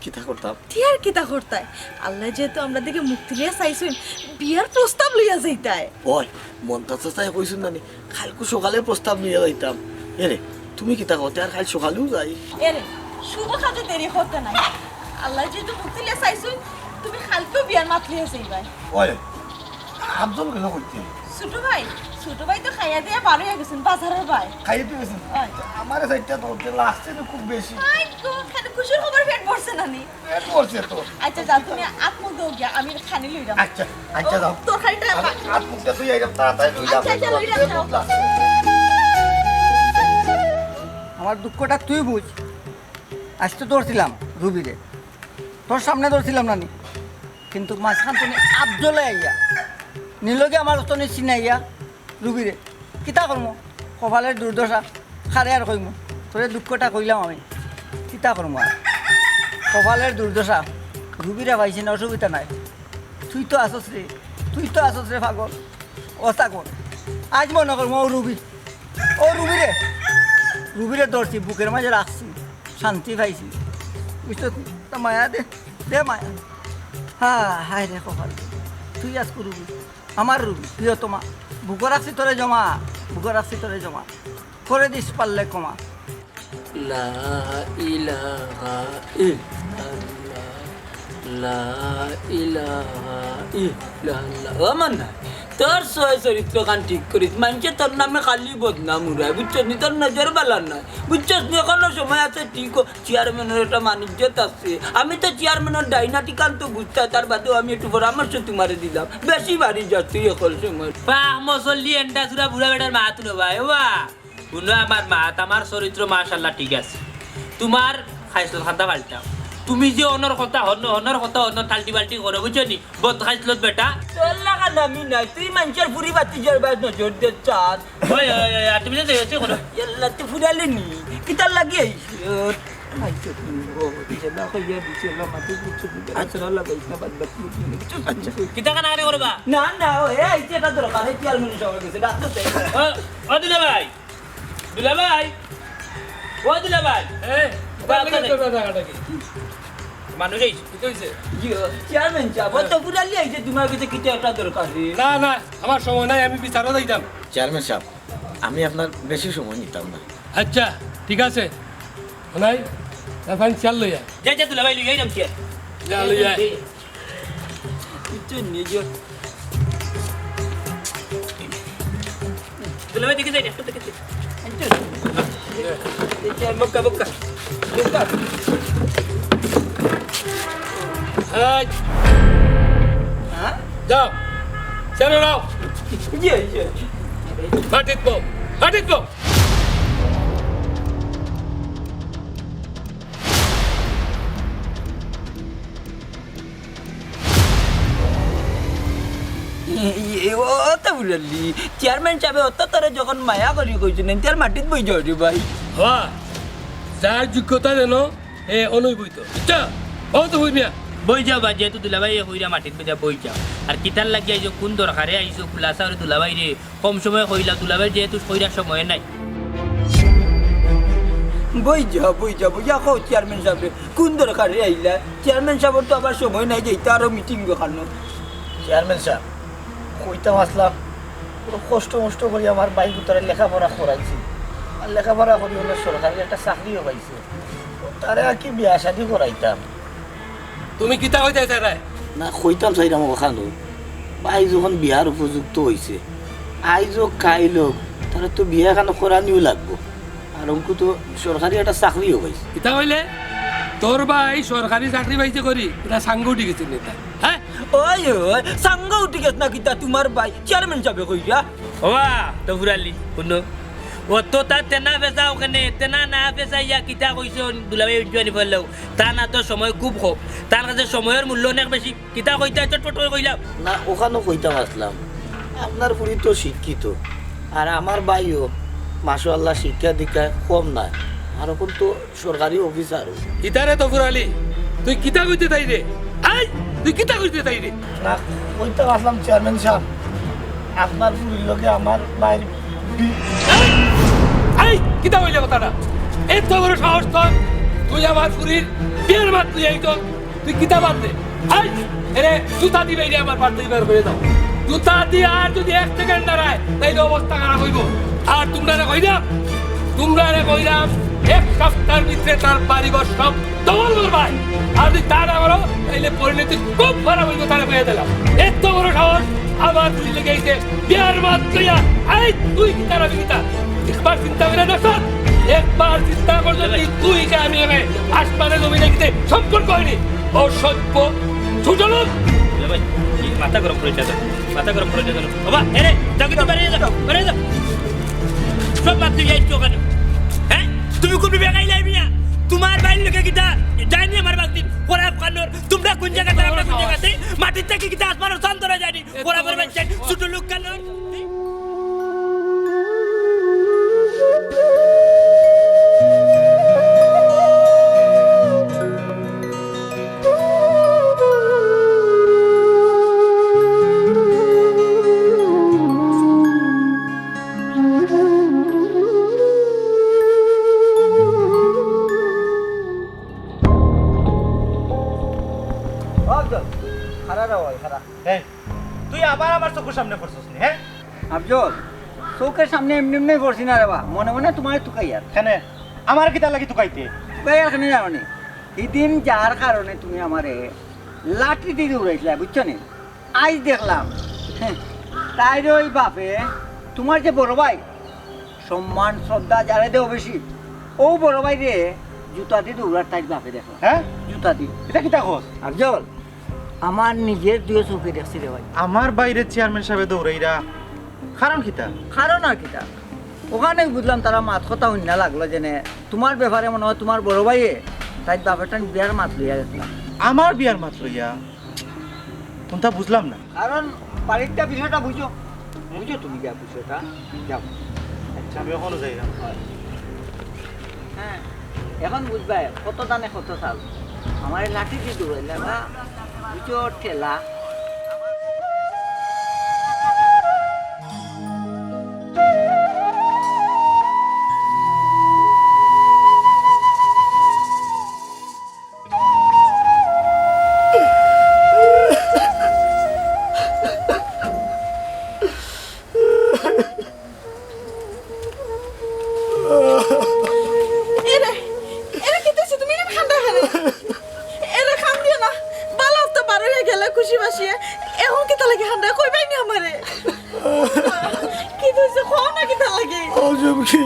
কিতা করতাম? টিয়ার কিতা করতায়? আল্লাহ যেহেতু আমরা দিকে মুক্তি লিয়া চাইছুন, বিয়ার প্রস্তাব লইয়া যাইতায়। ওই মন্তাজ চাচাই কইছুন না নি কালকে সকালে প্রস্তাব নিয়ে যাইতাম। এরে তুমি কিতা করতে আর কাল সকালেও যাই? এরে শুভ কাজে দেরি করতে নাই, আল্লাহ যেহেতু মুক্তি লিয়া চাইছুন তুমি কালকেও বিয়ার মাত লিয়া যাইবাই। ওই আফজল গেল কইতে ছোট ভাই তো খাইয়া দিয়া বার হয়ে গেছেন বাজারের ভাই। খাইয়ে দিয়েছেন আমার সাইডটা তো লাগছে না খুব বেশি। আই তো খালি খুশির খবর পেট ভরছে না নি? পেট পড়ছে তো। আচ্ছা যাও তুমি আত্মুখ দাও গিয়া, আমি খানি লইরাম। আচ্ছা আচ্ছা যাও তোর খানিটা হাত মুখটা তুই আইরাম তাড়াতাড়ি লইলাম। আচ্ছা, লইরাম, যাও। আমার দুঃখটা তুই বুঝ। আজ তো ধরছিলাম রুবিরে, তোর সামনে ধরছিলাম নানি, কিন্তু মাঝখান তুমি আবজলে আইয়া নীলকে আমার অতনে চিনাইয়া রুবিরে কিতা করমো, কপালের দুর্দশা খারে আর কইমু, তোরে দুঃখটা কইলাম আমি কিতা করমো আর কপালের দুর্দশা। রুবিরে পাইছি না, অসুবিধা নাই, তুই তো আসস রে, তুই তো আসস রে পাগল। ও চাকর আজ মনে করবো ও রুবিরে রুবিরে ধরছি, বুকের মাঝে রাখছি, শান্তি পাইছি, বুঝছো? তা মায়া দে দে মায়া। হায় রে কপাল, তুই আজ রুবি, আমার রুবি, প্রিয় তোমা, বুকে রাখছি তোরে জমা, বুকে রাখছি তোরে জমা, করে দিস পারলে কমা। লা ইলাহা ইল্লাল্লাহ, লা ইলাহা ইল্লাল্লাহ। ও মান্না, তোর সয় চরিত্র কান ঠিক করিস, মানুষে তোর নামে খালি বদনাম উড়ায়, বুঝছস নি? তোর নজর বালার নয়, বুঝছস নি? এখনো সময় আছে, ঠিক চেয়ারম্যানের একটা মানিজ্যত আছে। আমি তো চেয়ারম্যানের ডাইনাটি কান তো বুঝতে, তার বাদেও আমি একটু পরামর্শ তোমারে দিলাম, বেশি বাড়ি যাস তুই এখন সময়। পাহ মসল্লি এন্ডা চুরা বুড়া বেটার মা তুলো ভাই ও বা শুনো আমার মা, আমার চরিত্র মাশাআল্লাহ ঠিক আছে, তোমার খাইসল খাতা পাল্টাও। তুমি যে অনর কথা অনর কথা অনর টাল্টি বাল্টি করো, বুঝছো নি? বদ খাইসলত বেটা। তোর লাগা নামি নাই, তুই মানুষের ফুরি বাতি যাবার নজর দে চাঁদ। ওই আর তুমি যে দেখছো করো এল্লা তুই ফুরালে নি কিতার লাগি আইছো? কিতা কানা করে করবা? না না এ আইছে এটা দরকার, এই চেয়ারম্যান সবাই গেছে ডাক্তার। ও দিলা ভাই, দিলা ভাই, ও দিলা ভাই, মানুষ এই চেয়ারম্যান চাপ তো ফুরালি আইছে, তোমার কাছে কিতা একটা দরকার। না না, আমার সময় নাই, আমি বিচারও যাইতাম। চেয়ারম্যান সাহেব, আমি আপনার বেশি সময় নিতাম না। আচ্ছা ঠিক আছে, নাই এখন চাল লইয়া যা যা দিলা ভাই লইয়াই নাম কি যা লইয়া কিছু নিজে দিলা ভাই দেখে যাই একটু দেখে বক্কা বক্কা বক্কা। এই, যাও চলো নাও, মাটিত বো, মাটিত বো। ওটা বুঝলি চেয়ারম্যান সাহেব অত তোরে যখন মায়া করি কইছেন তার মাটিত বই যাও রে ভাই। হওয়া যার যোগ্যতা যেন এ অনুভূত, বুঝছো? ও তো হইবিয়া বই যাও বা, যেহেতু দুলাভাই হইরা মাটিত বেজা বই যাও। আর কিতার লাগি আইছো, কোন দরকারে আইছো, খুলাসা করে দুলাভাই রে কম সময় কইলা, দুলাভাই যেহেতু কইরার সময় নাই। বই যা কো চেয়ারম্যান সাহেব কোন দরকারে আইলা? চেয়ারম্যান সাহেব তো আবার সময় নাই যাইতে আরো মিটিং দেখানো। চেয়ারম্যান সাহেব, কইতাম আসলাম, পুরো কষ্ট মষ্ট করি আমার বাইক ভিতরে লেখাপড়া করাইছি, আর লেখাপড়া করি হলে সরকারি একটা চাকরিও পাইছে, তারে আর কি বিয়া শাদি করাইতাম তুমি কিতা হইতে চাই? না। কইতাম চাইতাম ওখানো ভাই যখন বিয়ার উপযুক্ত হয়েছে, আইজ কাইল তাহলে তো বিয়া এখানে করানিও লাগবো, আর অঙ্কু তো সরকারি একটা চাকরিও পাইছে। কিতা হইলে তোর ভাই সরকারি চাকরি পাইছে করি এটা সাঙ্গ উঠি গেছে নেতা। হ্যাঁ ওই সাঙ্গ উঠি গেছ না কিতা তোমার ভাই চেয়ারম্যান সাহেব কইয়া। ওয়া তো ফুরালি শুনো, ও তো তা তেনা বেজা ওখানে তেনা না বেজা ইয়া কিতা কইছো দুলাভাই উঠবানি ফেললেও তা না, তো সময় খুব হোক, তার কাছে সময়ের মূল্য অনেক বেশি। কিতা কইতা চটপট করে কইলাম না, ওখানেও কইতাম আসলাম, আপনার পুরি তো শিক্ষিত, আর আমার ভাইও মাশাআল্লাহ শিক্ষা দীক্ষা কম না, আর এখন তো সরকারি অফিসার। কিতারে তো ফুরালি, তুই কিতা কইতে তাই রে? আই তুই কিতা কইতে তাই রে? না, কইতাম আসলাম চেয়ারম্যান সাহেব, আপনার পুরীর লোকে আমার ভাইয়ের আই কিতা হইলে কথাটা? এত বড় সাহস তোর, তুই আমার পুরীর বিয়ের মাত তুই এই তো তুই কিতা বাদ দে। আই এরে জুতা দিবে রে আমার বাড়তে বের করে দাও, জুতা দিয়ে আর যদি 1 সেকেন্ড দাঁড়ায় তাইলে অবস্থা খারাপ হইব। আর তোমরা কইরাম 1 সপ্তাহের ভিতরে তার বাড়িঘর সব দখল করবাই, আর যদি তা না করো তাইলে পরিণতি খুব খারাপ হইব। তারা পেয়ে দিলাম এত বড় সাহস আমার পুরী লেগে গেছে বিয়ার মাত লইয়া। আই তুই কিতা রাবি কিতা? একবার চিন্তা করে দেখ, একবার চিন্তা কর যদি তুই কে আমি আসমানে জমিনে গিয়ে সম্পর্ক হয়নি। অসভ্য ছোট লোক। দুলাভাই মাথা গরম করে যাও, মাথা গরম করে যাও বাবা। এরে যাও কিন্তু বেরিয়ে যাও, বেরিয়ে যাও, সব মাত তুই যাইছো কেন? হ্যাঁ তুমি কোন বেগাই লাইবি না তোমার বাইর লোকে কিটা যায়নি আমার বাগদি ওরা কানোর তোমরা কোন জায়গাতে আমরা কোন জায়গাতে মাটির থেকে কিটা আসমানের চন্দ্রে যায়নি ওরা বলবেন ছোট লোক কানোর এই, তুই আবার আমার চোখের সামনে পড়ছিস নি, হ্যাঁ? আফজল চৌকের সামনে এমনি এমনি করছি না রে বা মনে মনে তোমার তুকাই আর কেন আমার কিতা লাগি তুকাইতে তুকাই আর কেন জানো নি এদিন যার কারণে তুমি আমারে লাঠি দিয়ে উড়াইছিলে বুঝছো নি আজ দেখলাম তাইরে ওই বাপে তোমার যে বড় ভাই সম্মান শ্রদ্ধা যারে দেও বেশি ও বড় ভাই রে জুতা দিয়ে উড়ার তাই বাপে দেখলাম হ্যাঁ জুতা দিয়ে এটা কিতা কস আফজল আমার নিজের দুয়ে চোখে দেখছি রে ভাই আমার বাইরে চেয়ারম্যান সাহেব দৌড়াইরা কারণ কিতা কারণ আর কিটা ওখানে বুঝলাম তারা মাত কথা হইন না লাগলো যে তোমার ব্যাপারে মনে হয় তোমার বড় ভাইয়ে তাই ব্যাপারটা বিয়ার মাত লইয়া গেছিলাম আমার বিয়ার মাত্র ইয়া কোনটা বুঝলাম না কারণ বাড়িটা বিষয়টা বুঝো বুঝো তুমি যা বিষয়টা যাও আচ্ছা আমি এখনো যাই না হ্যাঁ এখন বুঝবা কত দানে কত চাল আমার এই লাঠি দিয়ে দৌড়াইলা বা বুঝো ঠেলা এরে এরে কি দিছে তুমি এরকম ঠান্ডা খানে এরে খাম দিও না বালা তো বার হয়ে গেলে খুশি বাসিয়ে এখন কি তা লাগে ঠান্ডা কইবাই নি আমারে কি দিছে খাও না কি তা লাগে ও জমকি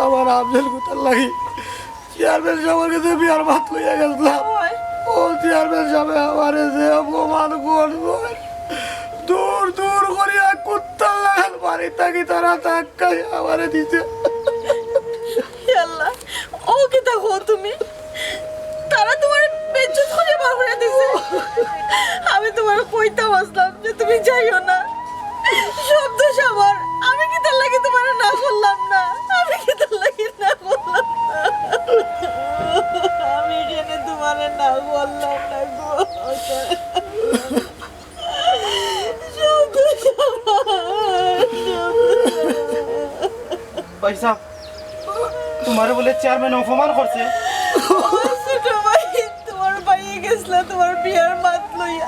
আমার আফজল কোথার লাগি চেয়ারম্যান সাহেবের কাছে বিয়ার ভাত লইয়া গেছিলাম ওই ও চেয়ারম্যান সাহেব আমারে যে অপমান করবো দূর দূর করিয়া কুত্তার লাগাল বাড়ি থাকি তারা ধাক্কাই আমারে দিছে আল্লাহ ও কি তা হো তুমি তারা তোমার বেজ্জত করে বার করে দিছে আমি তোমার কইতাম আসলাম যে তুমি যাইও না সব দোষ আমার আমি কি তার লাগে তোমার না করলাম না আমি কি তার লাগে না করলাম না আমি জেনে তোমার না বললাম না গো সব দোষ আমার, সব দোষ আমার। ভাই সাহেব তোমারে বলে চেয়ারম্যান অপমান করছে ছোট ভাই তোমার ভাইয়ে গেছলা তোমার বিয়ার মাত লইয়া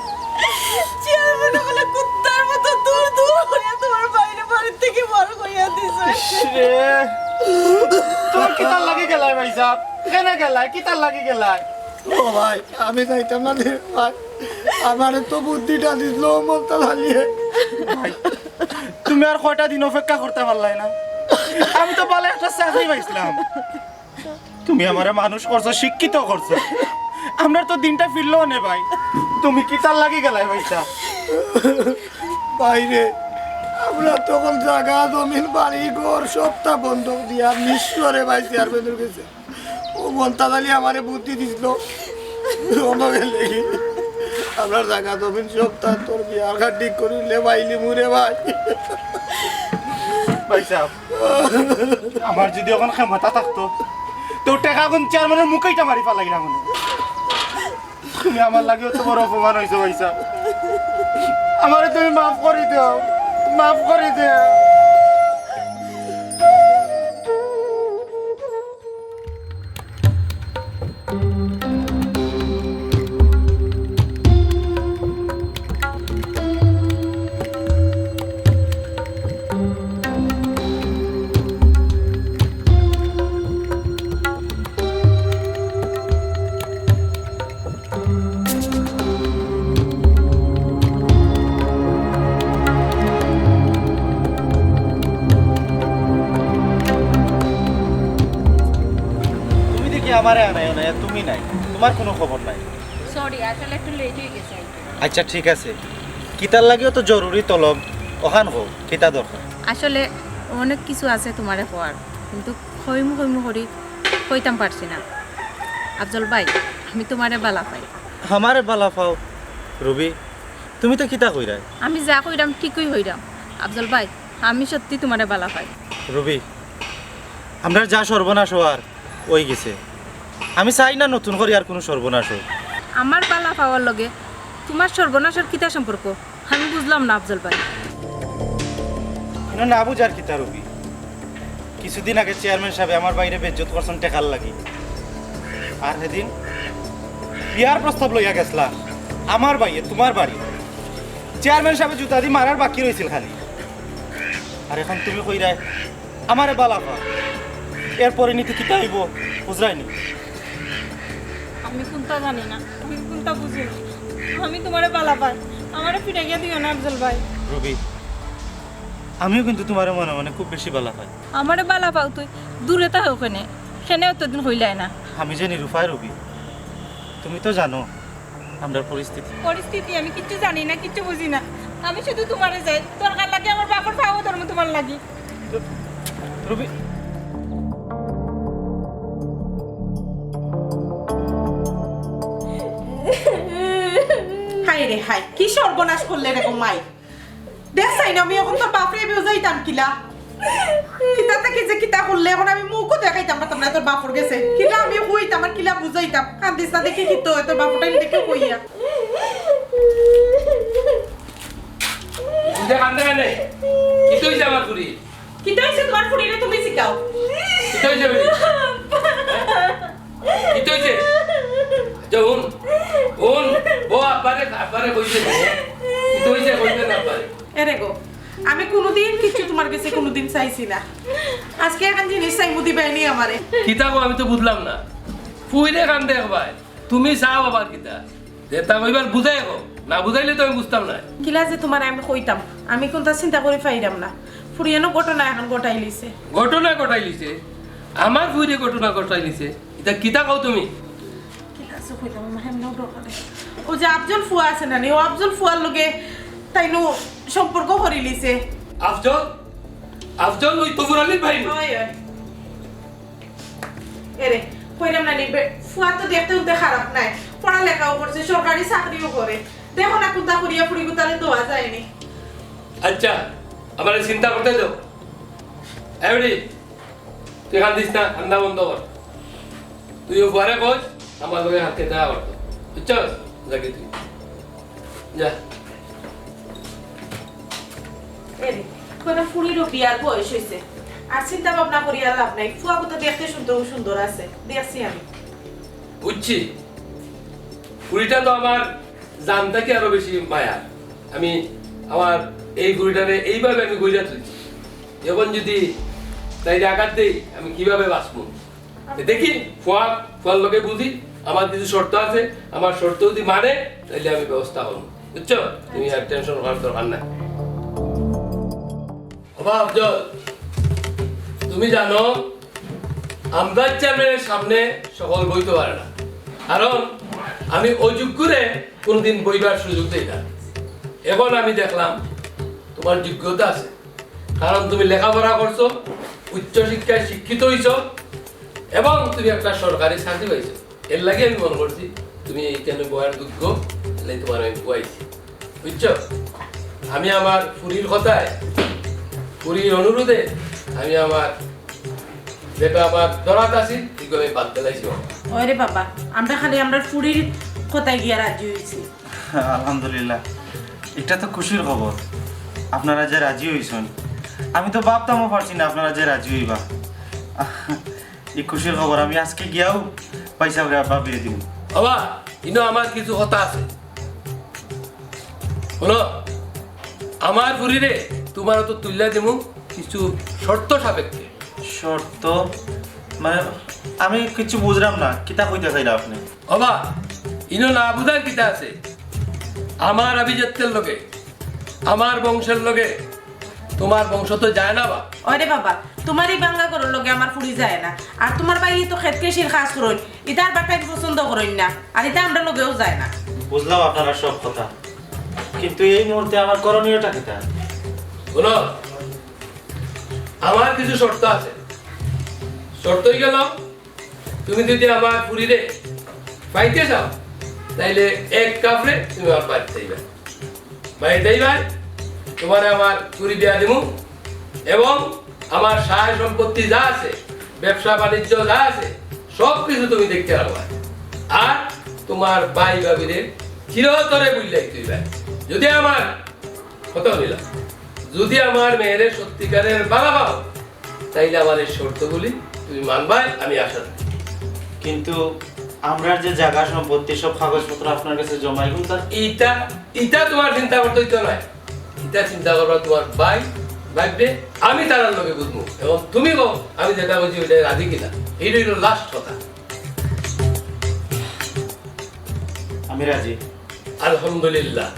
চেয়ারম্যান বলে কুত্তার মতো দূর দূর করিয়া তোমার বাইরে বাড়ির থেকে বার করিয়া দিছে রে তোর কিতার লাগি গেলাই ভাই সাহেব কেন গেলাই কিতার লাগি গেলাই ও ভাই আমি যাইতাম না রে ভাই আমারে তো বুদ্ধিটা দিছিল মনটা ঢালিয়ে ভাই তুমি আর কয়টা দিন অপেক্ষা করতে পারলাই না আমি তো বলে একটা চাকরি পাইছিলাম তুমি আমারে মানুষ করছো শিক্ষিত করছো আমরা তো দিনটা ফিরলো নে ভাই তুমি কিতার লাগি গেলাই ভাইসা বাইরে আমরা তখন জায়গা জমিন বাড়ি ঘর সবটা বন্ধক দিয়া নিঃস্বরে ভাই চেয়ারম্যানের গেছে ও মনটা ঢালি আমারে বুদ্ধি দিছিল আমরা জায়গা জমিন সবটা তোর বিয়ার ঘাট ঠিক করিলে বাইলি মুরে ভাই ভাই সাহেব আমার যদি এখন ক্ষমতা থাকতো তো টাকা কোন চেয়ারম্যানের মুখেইটা মারি পালাইলাম তুমি আমার লাগেও তো বড় অপমান হয়েছে ভাই সাহেব আমারে তুমি মাফ করে দাও মাফ করে দাও তুমি দেখি আমারে আনাই না তুমি নাই তোমার কোনো খবর নাই সরি আসলে একটু লেট হয়ে গেছে আচ্ছা ঠিক আছে কিতার লাগেও তো জরুরি তলব ওখান হোক কিতা দরকার আসলে অনেক কিছু আছে তোমারে হওয়ার কিন্তু খৈমু খৈমু করি কইতাম পারছি না আফজল ভাই আমি তোমারে বালা পাই আমারে বালা পাও রবি তুমি তো কিতা কইরাই আমি যা কইরাম ঠিকই হইরাম আফজল ভাই আমি সত্যি তোমারে বালা পাই রবি আমরা যা সর্বনাশ হওয়ার ওই গেছে আমি চাই না নতুন করে আর কোনো সর্বনাশ হোক আমার বালা পাওয়ার লগে তোমার সর্বনাশের কিতা সম্পর্ক আমি বুঝলাম না আফজল ভাই না বুঝার কিতা রবি কিছুদিন আগে চেয়ারম্যান সাহেব আমার বাইরে বেজ্জত করছেন টেকার লাগি আর সেদিন বিয়ার প্রস্তাব লইয়া গেছলা আমার বাইয়ে তোমার বাড়ি চেয়ারম্যান সাহেব জুতা দি মারার বাকি রয়েছিল খালি আর এখন তুমি কইরাই আমারে বালা পা এরপরে নীতি কিতা হইব বুঝরাইনি আমি কোনটা জানি না আমি কোনটা বুঝি না আমি তোমারে বালা পাই আমারে ফিরে গিয়ে দিও না আফজল ভাই রবি আমিও কিন্তু তোমার মনে মনে খুব বেশি বালা পাই আমারে বালা পাও তুই দূরে তা ওখানে সেনে অতদিন হইলাই না আমি যে নিরুপায় রবি তুমি তো জানো আমার পরিস্থিতি পরিস্থিতি আমি কিচ্ছু জানি না কিচ্ছু বুঝি না আমি শুধু তোমারে যাই দরকার লাগে আমার বাপর পাও ধর্ম তোমার লাগি রবি হাই রে হাই কি সর্বনাশ করলে রে মাই দেখ চাই না আমি এখন তোর বাপরে বেজাইতাম কিলা কিতাতে কি যে কিতা করলে এখন আমি মুখও দেখাইতাম না তোমরা তোর বাপর গেছে কিলা আমি কইতাম আর কিলা বুঝাইতাম কান্দিস না দেখি কি তো তোর বাপটা দেখে কইয়া বুঝে কান্দে কেনে কি হইছে আমার পুরি কিতা হইছে তোমার ফুড়িরে তুমি শিখাও কি হইছে বলি কি হইছে যখন ওন বো আপারে কইছে কি হইছে কইবে না পারে এরে গো আমি কোনোদিন কিছু তোমার কাছে কোনোদিন চাইছি না আজকে এখন জিনিস চাইমু দিবাইনি আমারে কিতা গো আমি তো বুঝলাম না ফুইরে কান্দে ভাই তুমি চাও আবার কিতা যেটা কইবার বুঝাই গো না বুঝাইলে তো আমি বুঝতাম না কিলা যে তোমার আমি কইতাম আমি কোনটা চিন্তা করে পাইরাম না ফুরিয়ানো ঘটনা এখন ঘটাই লিছে ঘটনা ঘটাই লিছে আমার ফুইরে ঘটনা ঘটাই লিছে এটা কিতা কও তুমি কিলা যে কইতাম আমার এমনও দরকার ও যে আফজল ফুয়া আছে না নি ও আফজল ফুয়ার লগে তাইনো সম্পর্ক করি লিছে আফজল ওই তফুরালির ভাই ওই ওই এরে কইরাম না নি ফুয়া তো দেখতে উঠতে খারাপ নাই পড়ালেখাও করছে সরকারি চাকরিও করে দেখো না কোনটা করিয়া ফুরি কোতালে দোয়া যায়নি আচ্ছা আমার চিন্তা করতে দাও এবারে তুই কান্দিস না কান্দা বন্ধ কর তুইও পরে কর আমার লগে হাতে দেওয়া করতো বুঝছস যাকে তুই যা এরে কোন ফুরিরও বিয়ার বয়স হইছে আর চিন্তা ভাবনা করিয়া লাভ নাই ফুয়া তো দেখতে সুন্দর সুন্দর আছে দেখছি আমি বুঝছি কুড়িটা তো আমার জান থেকে আরো বেশি মায়া আমি আমার এই ঘুড়িটারে এইভাবে আমি ঘুরিয়া তুলছি এখন যদি তাই আঘাত দেই আমি কিভাবে বাঁচবো দেখি ফুয়ার লোকে বুঝি আমার কিছু শর্ত আছে আমার শর্ত যদি মানে তাহলে আমি ব্যবস্থা হব বুঝছো তুমি আর টেনশন করার দরকার নাই আফজল তুমি জানো আমদার চেয়ারম্যানের সামনে সকল বইতে পারে না কারণ আমি অযোগ্যরে কোনদিন বইবার সুযোগ দেই না এখন আমি দেখলাম তোমার যোগ্যতা আছে কারণ তুমি লেখাপড়া করছো উচ্চশিক্ষায় শিক্ষিত হইছো এবং তুমি একটা সরকারি চাকরি পাইছো এর লাগে আমি মনে করছি তুমি এইখানে বয়ার যোগ্য তাহলে তোমার আমি বয়াইছি বুঝছো আমি আমার পুরীর কথায় পুরীর অনুরোধে আমি আমার যেটা আমার দরাত আছি এগুলো আমি বাদ দিলাইছি ওরে বাবা আমরা খালি আমরা ফুরির কথায় গিয়া রাজি হইছি আলহামদুলিল্লাহ এটা তো খুশির খবর আপনারা যে রাজি হইছেন আমি তো ভাবতামও পারছি না আপনারা যে রাজি হইবা এই খুশির খবর আমি আজকে গিয়াও পয়সা ভাবিয়ে দিব বাবা ইনো আমার কিছু কথা আছে শোনো আমার পুরীরে তোমার তো তুল্লা দেবো কিছু শর্ত সাপেক্ষে শর্ত মানে আমি কিছু বুঝলাম না কিতা কইতে চাইলা আপনি বাবা ইনো না বুঝার কিতা আছে আমার আভিজাত্যের লগে আমার বংশের লগে তোমার বংশ তো যায় না বা ওরে বাবা তোমার এই বাংলা করার লগে আমার ফুরি যায় না আর তোমার ভাই তো খেত কৃষির কাজ করুন ইতার বাটাই পছন্দ করুন না আর এটা আমরা লগেও যায় না বুঝলাম আপনারা সব কথা কিন্তু এই মুহূর্তে আমার করণীয়টা কিতা শোনো আমার কিছু শর্ত আছে শর্তই গেল তুমি যদি আমার পুরীরে পাইতে চাও তাইলে এক কাপড়ে তুমি আমার বাড়িতে যাইবে বাড়িতে যাইবে তোমার আমার পুরী দেওয়া দিব এবং আমার সহায় সম্পত্তি যা আছে ব্যবসা বাণিজ্য যা আছে সব কিছু তুমি দেখতে পারবা আর তোমার ভাই ভাবিদের চিরতরে বুঝলাই তুইবে যদি আমার কথা নিলাম যদি আমার মেয়ের সত্যিকারের বাবা পাও তাইলে আমার এই শর্তগুলি তুমি মানবাই আমি আশা রাখি কিন্তু আমরা যে জায়গা সম্পত্তি সব কাগজপত্র আপনার কাছে জমাই কিন্তু ইটা ইটা তোমার চিন্তা করতে হইতো নয় ইটা চিন্তা করবা তোমার ভাই ভাববে আমি তার লোকে বুঝবো এবং তুমি গো আমি যেটা বলছি ওইটা রাজি কিনা এইটাই হলো লাস্ট কথা আমি রাজি। আলহামদুলিল্লাহ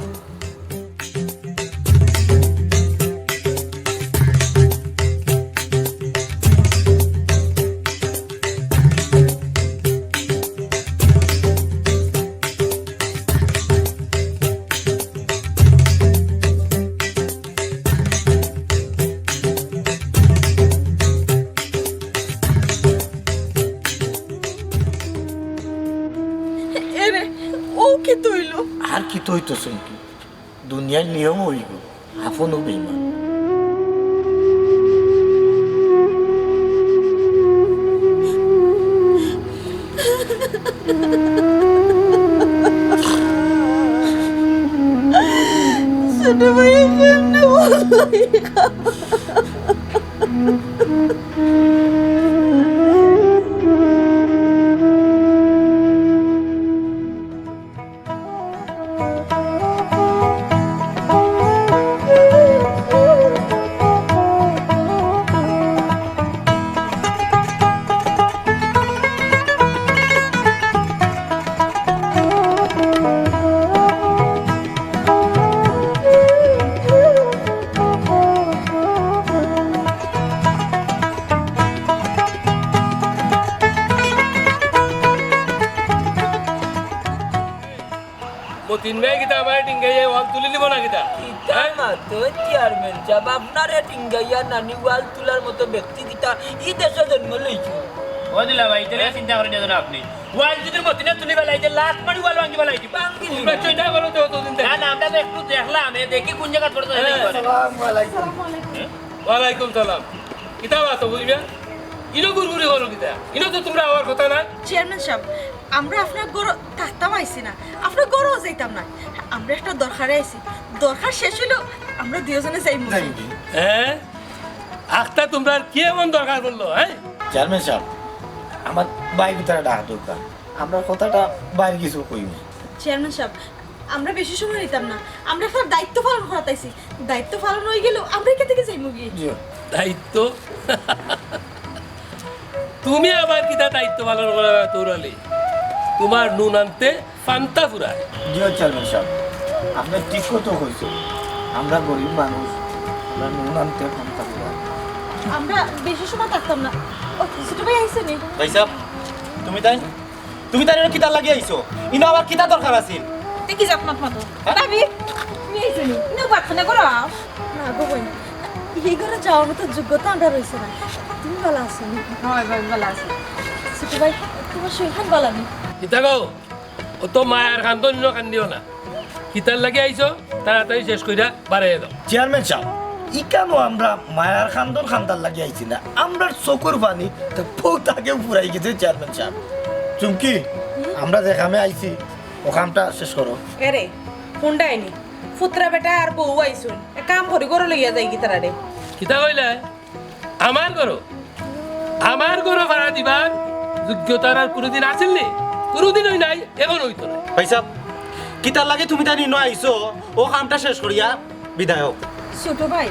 এরে ও কি তৈল আর কি তো হইতো কি দুনিয়ার নিয়ম হইব আপনও বেইমান ছোট ভাই কেমনে বললো মতিন ভাই কিতা আমার টিঙ্গাইয়া ওয়াল তুলে নিব না কিতা ইটা মাত্র চেয়ারম্যান সাহেব আপনারে টিঙ্গাইয়া নানি ওয়াল তোলার মতো ব্যক্তি কিটা ই দেশে জন্ম লইছো ও দিলা ভাই এটা চিন্তা করেন না আপনি ওয়াল যদি মতিনে তুলি বেলাই যে লাস্ট মারি ওয়াল ভাঙি বেলাই দিবা তোমরা চিন্তা করো তো ততদিন না না আমরা তো একটু দেখলাম এ দেখি কোন জায়গা পড়তে ওয়ালাইকুম সালাম কিতা বাতো বুঝবে ইনো গুরগুরি করো কিতা ইনো তো তোমরা আমার কথা না চেয়ারম্যান সাহেব আমরা আপনার গরো থাকতাম আইছি না আপনার গরো যাইতাম না আমরা একটা দরকারে আইছি দরকার শেষ হলো আমরা দুজনে যাইব হ্যাঁ আখতা তোমরা কি এমন দরকার পড়লো হ্যাঁ চেয়ারম্যান সাহেব আমার বাইক তারা ডাকা দরকার আমরা কথাটা বাইরে কিছু কইব চেয়ারম্যান সাহেব আমরা বেশি সময় নিতাম না আমরা একটা দায়িত্ব পালন করাতাইছি দায়িত্ব পালন হয়ে গেল আমরা এখান থেকে যাইব গিয়ে দায়িত্ব তুমি আবার কিতা দায়িত্ব পালন করা তোরালি তোমার নুন আনতে ফান্তা ফুরায় জিও চেয়ারম্যান সাহেব আপনার ঠিক কথা কইছে আমরা গরিব মানুষ আমরা নুন আনতে ক্ষমতা করি আমরা বেশি সময় থাকতাম না ও ছোট ভাই আইছে নি ভাই সাহেব তুমি তাই কিতা লাগি আইছো ইনো আবার কিতা দরকার আছিল দেখি যাক মাত মাতো ভাবি তুমি আইছে নি নো বাতনে করো না গো বই না এই ঘরে যাওয়ার মতো যোগ্যতা আমরা রইছে না তুমি ভালো আছো নি হয় ভাই ভালো আছে ছোট ভাই তোমার শরীর ভালো নেই কিতা গো ও তো মায়ের কান্দ নিন কান্দিও না কিতার লাগে আইছো তাড়াতাড়ি শেষ কইরা বাড়াই দাও চেয়ারম্যান সাহেব ইকানো আমরা মায়ার খান্দর খান্দার লাগিয়ে আইছি না আমরা চকুর পানি তো ফৌতাকে ফুরাই গেছে চেয়ারম্যান সাহেব চুমকি আমরা যে কামে আইছি ও কামটা শেষ করো এরে কোনটা আইনি ফুতরা বেটা আর বউ আইসুন এ কাম করি গরো লইয়া যাই গিতারা রে কিতা কইলে আমার গরো ভাড়া দিবার যোগ্যতার আর কোনোদিন আছিল নি কোনোদিন হই নাই এখন হইতো না ভাই সাহেব কিতার লাগে তুমি তাই নিনো আইছো ও কামটা শেষ করিয়া বিদায় হোক ছোট ভাই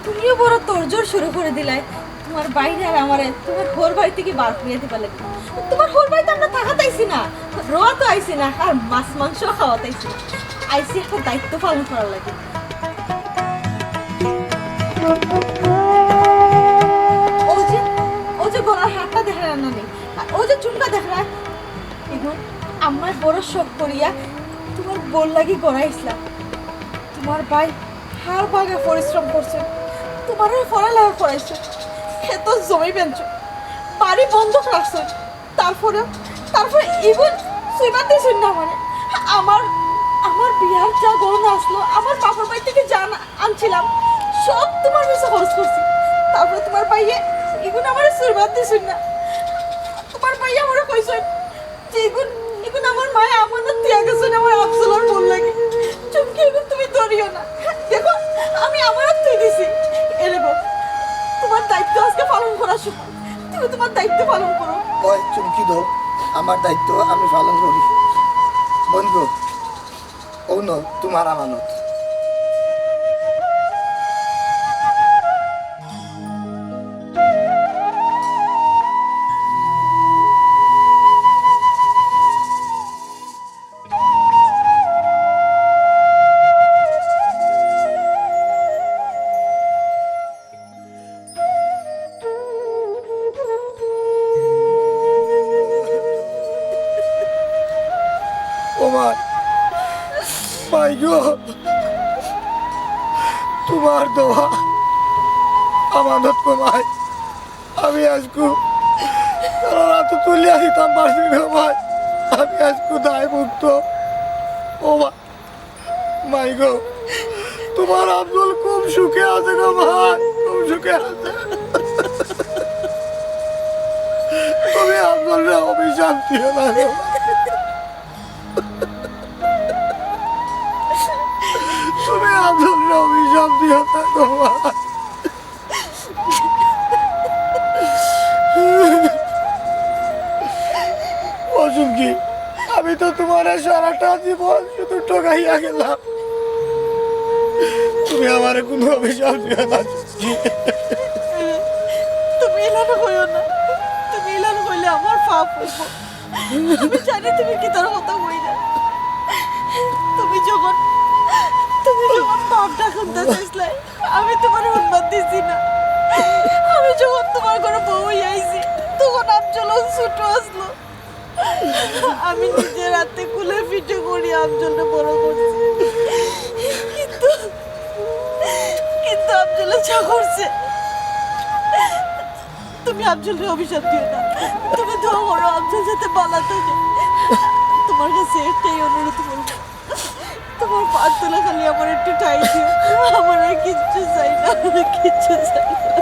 তুমিও বড় তোরজোর শুরু করে দিলাই তোমার বাইরে আর আমারে তোমার ঘর বাড়ি থেকে বার করে দিবা লাগে তোমার ঘর বাড়িতে আমরা থাকাতাইছি না রোয়া তো আইছি না আর মাছ মাংস খাওয়াতাইছি আইছি একটা দায়িত্ব পালন করার লাগে ও যে গলার হাতটা দেখা না নেই ও যে চুনটা দেখা এখন আমার বড় শখ করিয়া তোমার বোন লাগি গড়াইছিলাম তোমার ভাই হার ভাগে পরিশ্রম করছে তোমারও পড়ালেখা করাইছে এত জমি বেঞ্চ বাড়ি বন্ধক রাখছো তারপরে ইগুন সুইবার দিয়েছেন না আমার আমার বিয়ার যা গরম আসলো আমার বাবার বাড়ি থেকে যা আনছিলাম সব তোমার কাছে খরচ করছি। তারপরে তোমার ভাইয়ে ইগুন আমার সুইবার দিয়েছেন না। তোমার ভাইয়া আমার কইছেন যে ইগুন আমার মায়ে আমানত দিয়া গেছেন আমার আফসোলার বল লাগে। চুমকি ইগুন তুমি ধরিও না, দেখো আমি আমানত তুই দিছি। এলেগো তোমার দায়িত্ব আজকে পালন করার সময়, তুমি তোমার দায়িত্ব পালন করো। ওই চুমকি দো, আমার দায়িত্ব আমি পালন করি। বন্ধু ও ন তোমার আমানত। ওমার মাই গো, তোমার দোয়া আমানত কমায় আমি আজকু রাত তুলিয়া দিতাম পারছি গো ভাই, আমি আজকু দায় মুক্ত। ও মাই গো, তোমার আব্দুল খুব সুখে আছে গো ভাই, খুব সুখে আছে। তুমি আব্দুল অভিশাপ দিও না গো, তুমি আব্দুল অভিশাপ দিও না গো ভাই। অসুখী, আমি তো তোমার সারাটা জীবন শুধু ঠকাইয়া গেলাম, তুমি আমার কোনো অভিশাপ দিও না। তুমি এলানো হইও না, তুমি এলানো হইলে আমার পাপ হইব। আমি জানি তুমি কি তার কথা কই না। তুমি যখন পাপটা শুনতে চাইছিলে আমি তোমার উন্মাদ দিছি না। আমি যখন তোমার ঘরে বউ আইছি তখন আমজলন ছোট আসলো। আমি নিজের হাতে কুলে পিঠে করি আমজলটা বড় করছি, কিন্তু আমজলে যা করছে। তুমি আমজলের অভিশাপ দিও না, তুমি দোয়া করো আমজল যাতে পালাতে যায়। তোমার কাছে একটাই অনুরোধ করবো, তোমার পা তোলা খালি আমার একটু ঠাই দিও। আমার আর কিচ্ছু চাই না, কিচ্ছু চাই না।